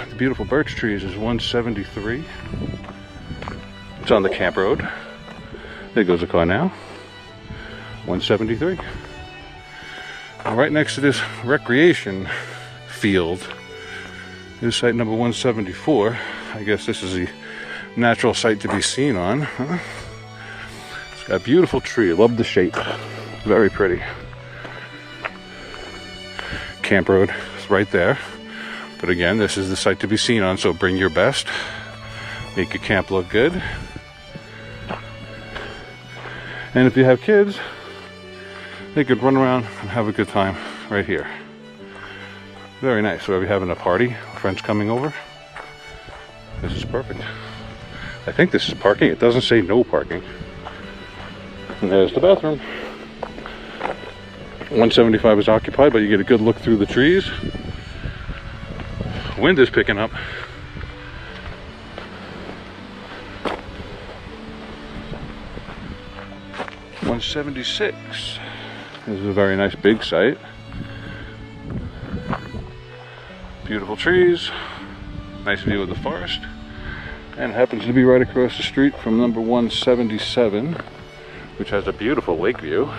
the beautiful birch trees is 173. It's on the camp road. There goes a car now. 173. And right next to this recreation field is site number 174. I guess this is the natural site to be seen on. Huh? It's got a beautiful tree. Love the shape. Very pretty. Camp road is right there. But again, this is the site to be seen on, so bring your best. Make your camp look good. And if you have kids, they could run around and have a good time right here. Very nice. So if you're having a party, friends coming over, this is perfect. I think this is parking. It doesn't say no parking. And there's the bathroom. 175 is occupied, but you get a good look through the trees. Wind is picking up. .176. This is a very nice big site. Beautiful trees, nice view of the forest, and it happens to be right across the street from number 177, which has a beautiful lake view.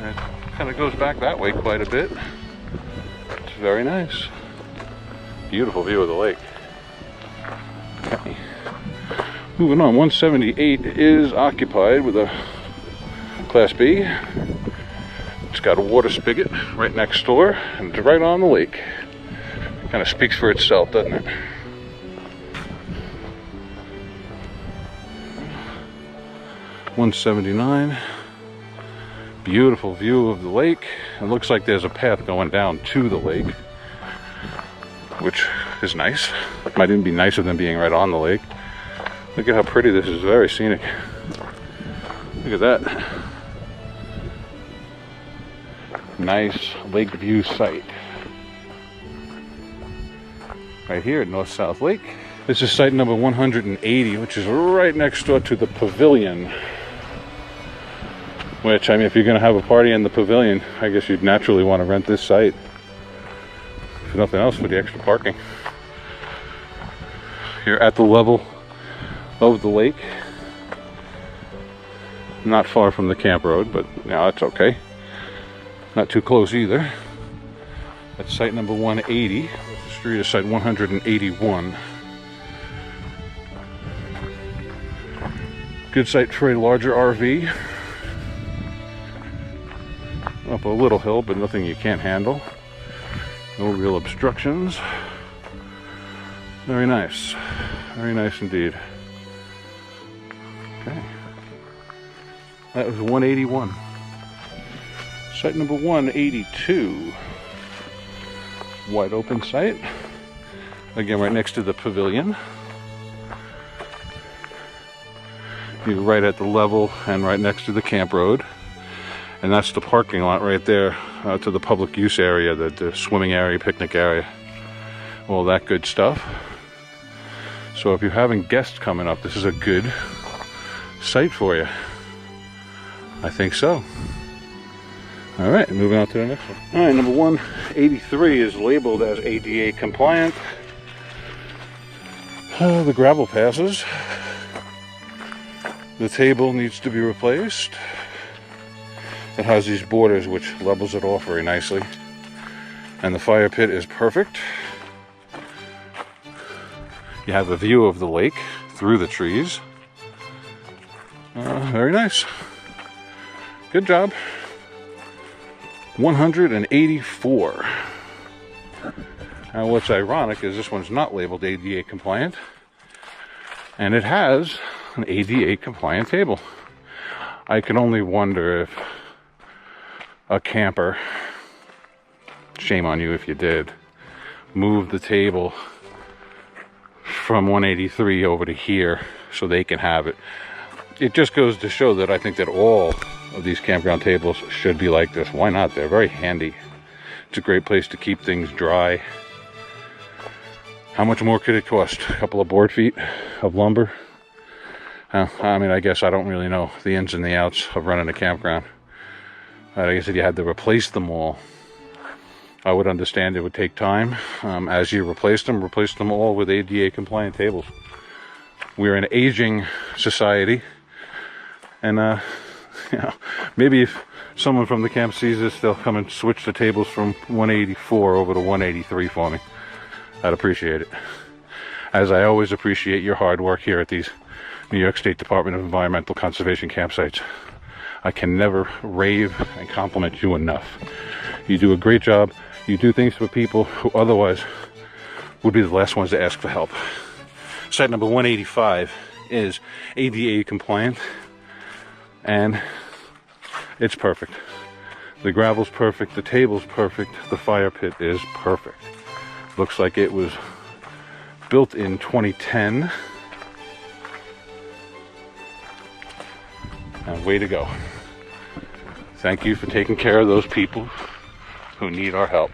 And it kind of goes back that way quite a bit. It's very nice. Beautiful view of the lake. Okay. Moving on, 178 is occupied with a Class B. It's got a water spigot right next door, and it's right on the lake. Kind of speaks for itself, doesn't it? .179. Beautiful view of the lake. It looks like there's a path going down to the lake, which is nice. Might even be nicer than being right on the lake. Look at how pretty this is, very scenic. Look at that. Nice lake view site. Right here at North-South Lake. This is site number 180, which is right next door to the pavilion. Which, I mean, if you're going to have a party in the pavilion, I guess you'd naturally want to rent this site. If nothing else, for the extra parking. You're at the level of the lake. Not far from the camp road, but no, that's okay. Not too close either. That's site number 180. The street is site 181. Good site for a larger RV. Up a little hill, but nothing you can't handle. No real obstructions. Very nice. Very nice indeed. Okay. That was 181. Site number 182. Wide open site. Again, right next to the pavilion. You're right at the level and right next to the camp road. And that's the parking lot right there to the public use area, the swimming area, picnic area, all that good stuff. So if you're having guests coming up, this is a good site for you. I think so. All right, moving on to the next one. All right, number 183 is labeled as ADA compliant. The gravel passes. The table needs to be replaced. It has these borders which levels it off very nicely. And the fire pit is perfect. You have a view of the lake through the trees. Very nice. Good job. 184. Now what's ironic is this one's not labeled ADA compliant. And it has an ADA compliant table. I can only wonder if a camper, shame on you if you did, moved the table from 183 over to here so they can have it. It just goes to show that I think that all of these campground tables should be like this. Why not? They're very handy. It's a great place to keep things dry. How much more could it cost? A couple of board feet of lumber? I mean, I guess I don't really know the ins and the outs of running a campground. I guess if you had to replace them all, I would understand it would take time. As you replace them all with ADA compliant tables. We're an aging society, and you know, maybe if someone from the camp sees this, they'll come and switch the tables from 184 over to 183 for me. I'd appreciate it. As I always appreciate your hard work here at these New York State Department of Environmental Conservation campsites. I can never rave and compliment you enough. You do a great job. You do things for people who otherwise would be the last ones to ask for help. Site number 185 is ADA compliant, and it's perfect. The gravel's perfect, the table's perfect, the fire pit is perfect. Looks like it was built in 2010. And way to go. Thank you for taking care of those people who need our help.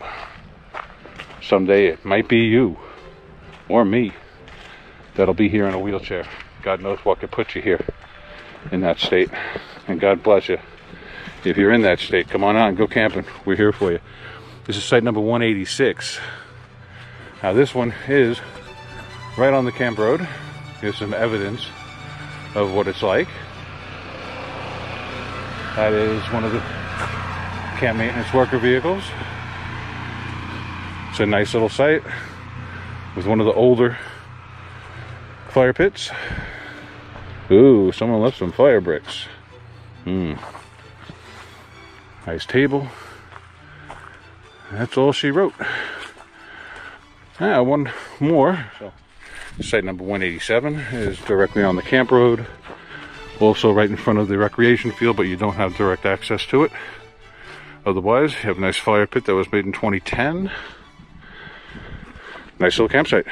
Someday it might be you or me that'll be here in a wheelchair. God knows what could put you here in that state. And God bless you. If you're in that state, come on out and go camping. We're here for you. This is site number 186. Now this one is right on the camp road. Here's some evidence of what it's like. That is one of the camp maintenance worker vehicles. It's a nice little site with one of the older fire pits. Ooh, someone left some fire bricks. Nice table. That's all she wrote. One more. So, site number 187 is directly on the camp road. Also right in front of the recreation field, but you don't have direct access to it. Otherwise, you have a nice fire pit that was made in 2010. Nice little campsite.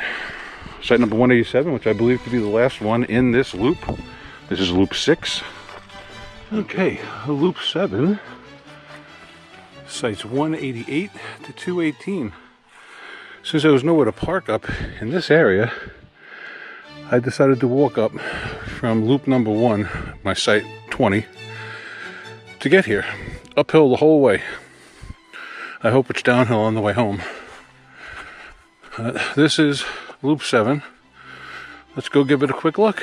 Site number 187, which I believe to be the last one in this loop. This is loop 6. Okay, loop 7. Sites 188 to 218. Since there was nowhere to park up in this area, I decided to walk up from loop number 1, my site 20, to get here. Uphill the whole way. I hope it's downhill on the way home. This is loop 7. Let's go give it a quick look.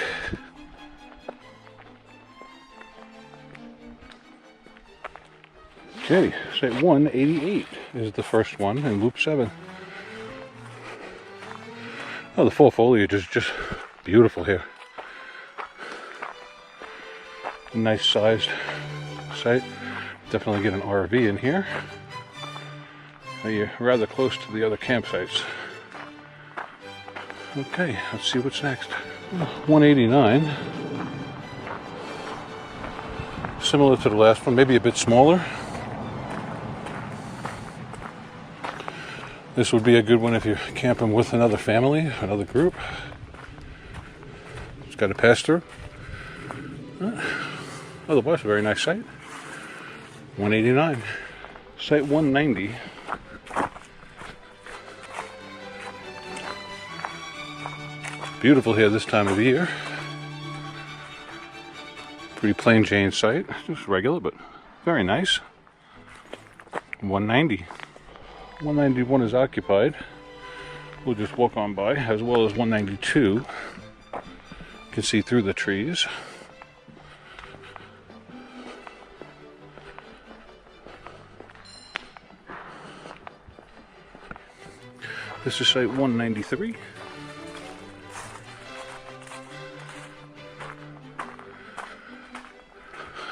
Okay, site 188 is the first one in loop 7. Oh, the fall foliage is just beautiful here. Nice sized site. Definitely get an RV in here. You're rather close to the other campsites. Okay, let's see what's next. 189. Similar to the last one, maybe a bit smaller. This would be a good one if you're camping with another family, another group. It's got a pass through. Otherwise, a very nice site. 189. Site 190. Beautiful here this time of the year. Pretty plain Jane site. Just regular, but very nice. 190. 191 is occupied. We'll just walk on by, as well as 192. You can see through the trees. This is site 193.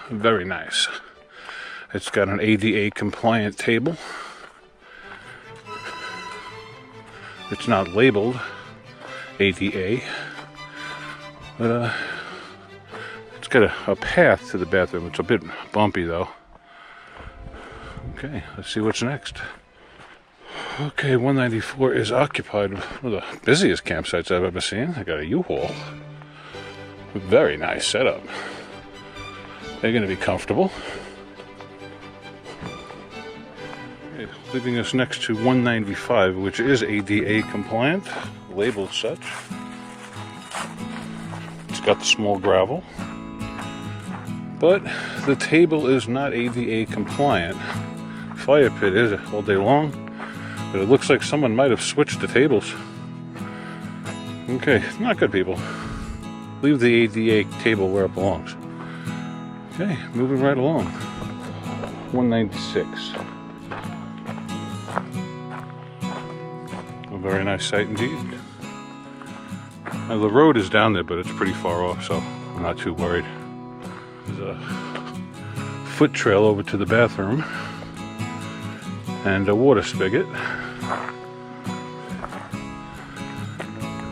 Very nice. It's got an ADA compliant table. It's not labeled ADA, but it's got a path to the bathroom. It's a bit bumpy though. Okay, let's see what's next. Okay, 194 is occupied. One of the busiest campsites I've ever seen. I got a U-Haul. Very nice setup. They're going to be comfortable. Okay, leaving us next to 195, which is ADA compliant, labeled such. It's got the small gravel, but the table is not ADA compliant. Fire pit is all day long, but it looks like someone might have switched the tables. Okay, not good, people. Leave the ADA table where it belongs. Okay, moving right along. 196. A very nice site indeed. Now, the road is down there, but it's pretty far off, so I'm not too worried. There's a foot trail over to the bathroom and a water spigot.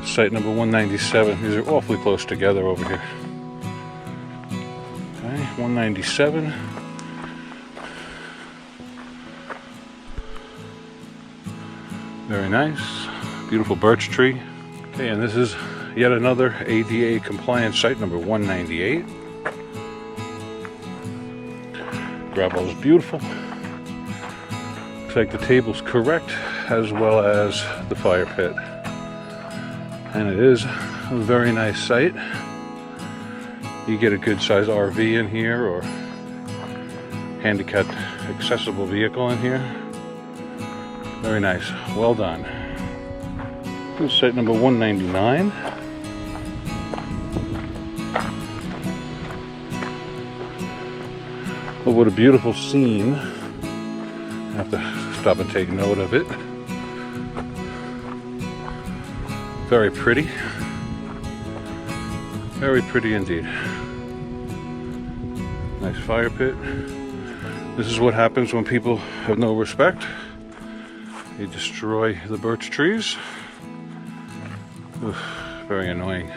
Site number 197. These are awfully close together over here. 197. Very nice. Beautiful birch tree. Okay, and this is yet another ADA compliant site, number 198. Gravel is beautiful. Looks like the table's correct, as well as the fire pit. And it is a very nice site. You get a good sized RV in here, or handicapped accessible vehicle in here. Very nice. Well done. This is site number 199. But what a beautiful scene. I have to stop and take note of it. Very pretty. Very pretty indeed. Nice fire pit. This is what happens when people have no respect. They destroy the birch trees. Oof, very annoying.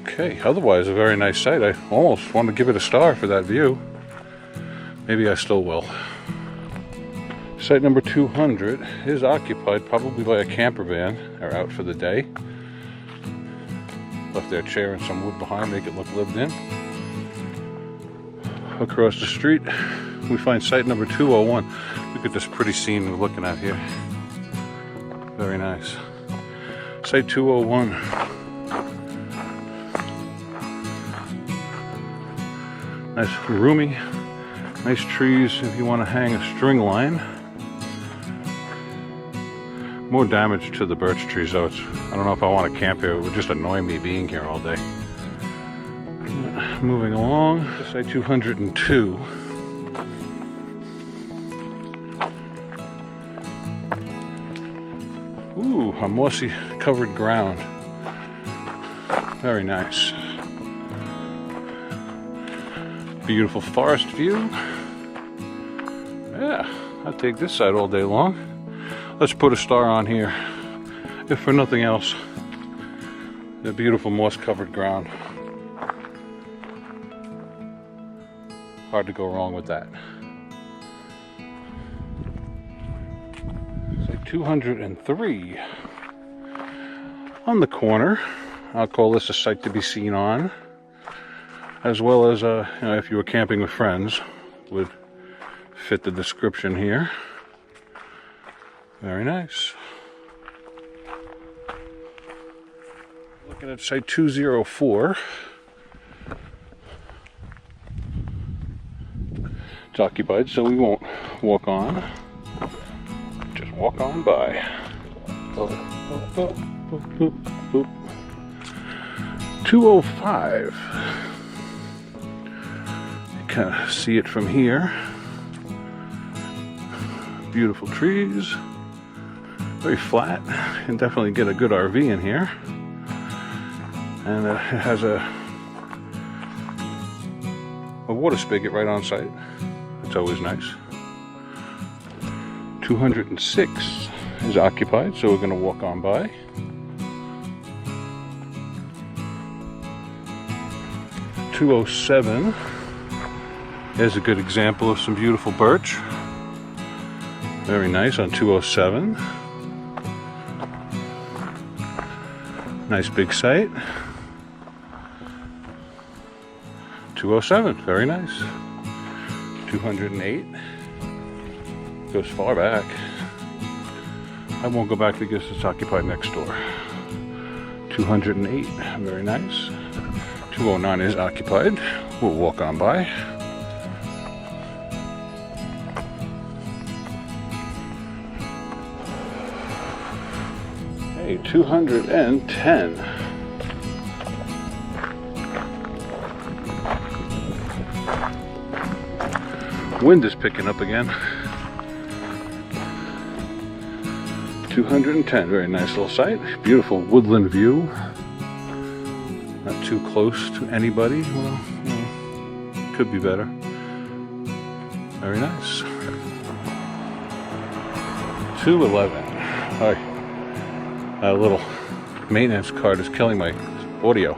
Okay, otherwise a very nice site. I almost want to give it a star for that view. Maybe I still will. Site number 200 is occupied probably by a camper van. They're out for the day. Left their chair and some wood behind, make it look lived in. Across the street, we find site number 201. Look at this pretty scene we're looking at here. Very nice. Site 201. Nice roomy, nice trees if you want to hang a string line. More damage to the birch trees though. I don't know if I want to camp here. It would just annoy me being here all day. Moving along to site 202. Ooh, a mossy covered ground. Very nice. Beautiful forest view. Yeah, I'll take this side all day long. Let's put a star on here, if for nothing else. The beautiful moss covered ground. Hard to go wrong with that. Site 203. On the corner, I'll call this a site to be seen on. As well as, if you were camping with friends, would fit the description here. Very nice. Looking at site 204. It's occupied, so we won't walk on. Just walk on by. Boop, boop, boop, boop, boop. 205. Kind of see it from here. Beautiful trees, very flat, and definitely get a good RV in here. And it has a water spigot right on site. It's always nice. 206 is occupied, so we're going to walk on by. .207 is a good example of some beautiful birch. Very nice on 207. Nice big site. 207, very nice. 208 goes far back. I won't go back because it's occupied next door. 208, very nice. 209 is occupied. We'll walk on by. Okay, 210. Wind is picking up again. 210, very nice little site. Beautiful woodland view. Not too close to anybody. Well, could be better. Very nice. 211. A little maintenance cart is killing my audio.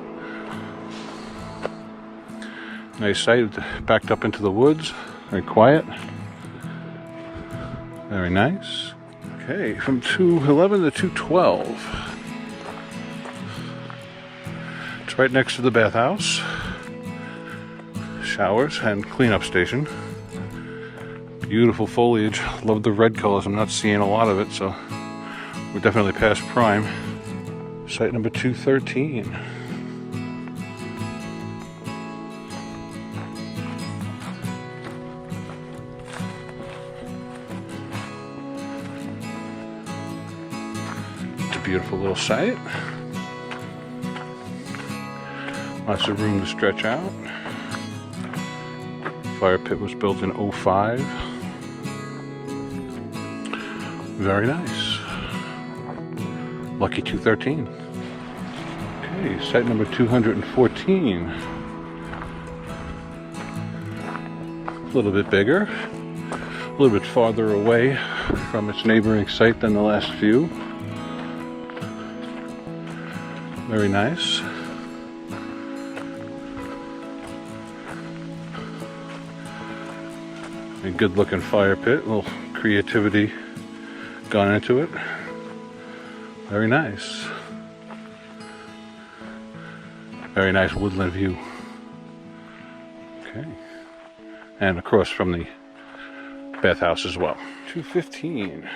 Nice site, backed up into the woods. Very quiet. Very nice. Okay, from 211 to 212. It's right next to the bathhouse. towers and cleanup station. Beautiful foliage. Love the red colors. I'm not seeing a lot of it, so we're definitely past prime. Site number 213. It's a beautiful little site. Lots of room to stretch out. Fire pit was built in 05. Very nice. Lucky 213. Okay, site number 214. A little bit bigger. A little bit farther away from its neighboring site than the last few. Very nice. A good looking fire pit, a little creativity gone into it. Very nice. Very nice woodland view. Okay. And across from the bathhouse as well. 215.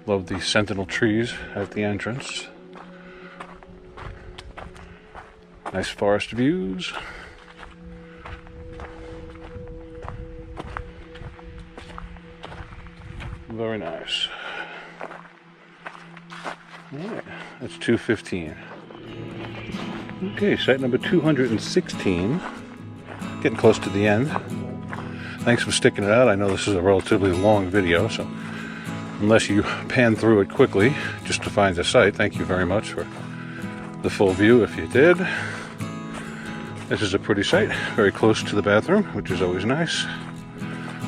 Love the sentinel trees at the entrance. Nice forest views. Very nice. Alright, that's 215. Okay, site number 216. Getting close to the end. Thanks for sticking it out. I know this is a relatively long video, so unless you pan through it quickly just to find the site, thank you very much for the full view if you did. This is a pretty site, very close to the bathroom, which is always nice.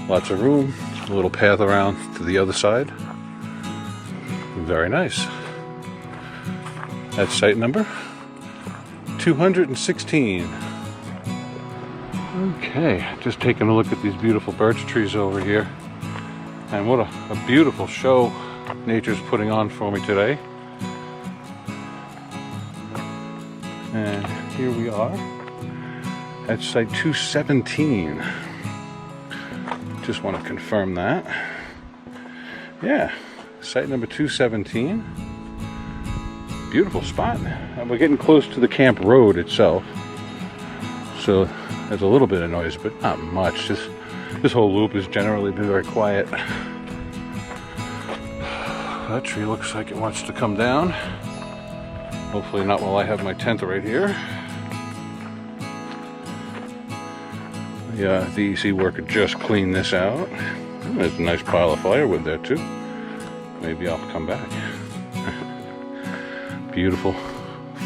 Lots of room. A little path around to the other side. Very nice. That's site number 216. Okay, just taking a look at these beautiful birch trees over here. And what a beautiful show nature's putting on for me today. And here we are at site 217. Just want to confirm that. Yeah, site number 217. Beautiful spot. We're getting close to the camp road itself, so there's a little bit of noise, but not much. This whole loop has generally been very quiet. That tree looks like it wants to come down. Hopefully not while I have my tent right here. Yeah, the EC worker just cleaned this out. There's a nice pile of firewood there too. Maybe I'll come back. Beautiful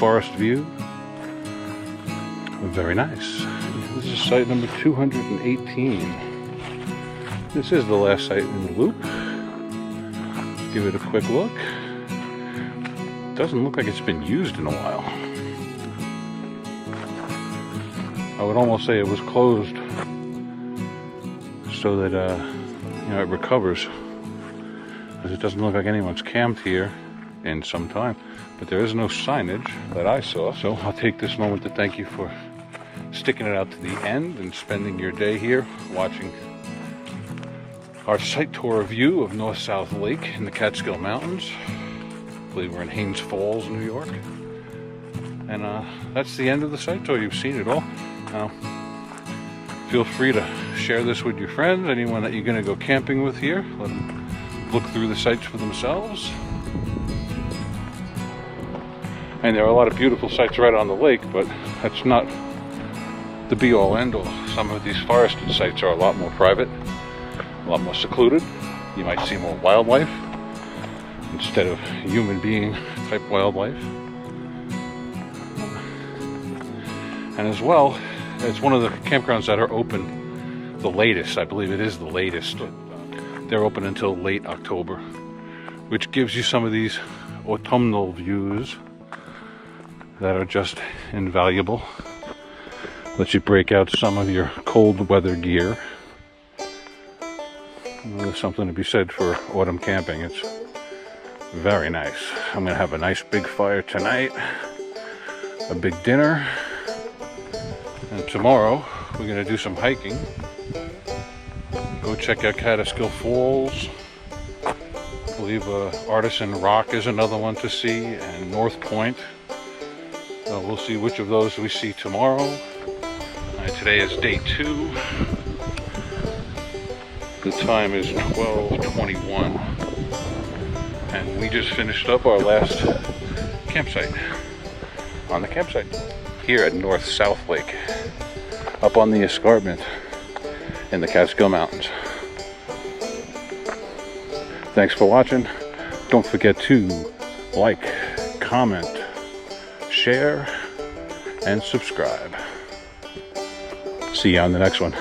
forest view. Very nice. This is site number 218. This is the last site in the loop. Let's give it a quick look. Doesn't look like it's been used in a while. I would almost say it was closed so that it recovers, because it doesn't look like anyone's camped here in some time. But there is no signage that I saw, so I'll take this moment to thank you for sticking it out to the end and spending your day here watching our site tour view of North-South Lake in the Catskill Mountains. I believe we're in Haines Falls, New York. And that's the end of the site tour. You've seen it all. Now, feel free to share this with your friends, anyone that you're going to go camping with here. Let them look through the sites for themselves. And there are a lot of beautiful sites right on the lake, but that's not the be-all, end-all. Some of these forested sites are a lot more private, a lot more secluded. You might see more wildlife instead of human being type wildlife. And as well, it's one of the campgrounds that are open the latest. I believe it is the latest. They're open until late October, which gives you some of these autumnal views that are just invaluable. Lets you break out some of your cold weather gear. There's something to be said for autumn camping. It's very nice. I'm gonna have a nice big fire tonight, a big dinner, And tomorrow we're going to do some hiking. Go check out Kaaterskill Falls. I believe Artisan Rock is another one to see, and North Point. We'll see which of those we see tomorrow. Today is day 2. The time is 12:21, and we just finished up our last campsite on the campsite here at North South Lake, up on the escarpment in the Catskill Mountains. Thanks for watching. Don't forget to like, comment, share, and subscribe. See you on the next one.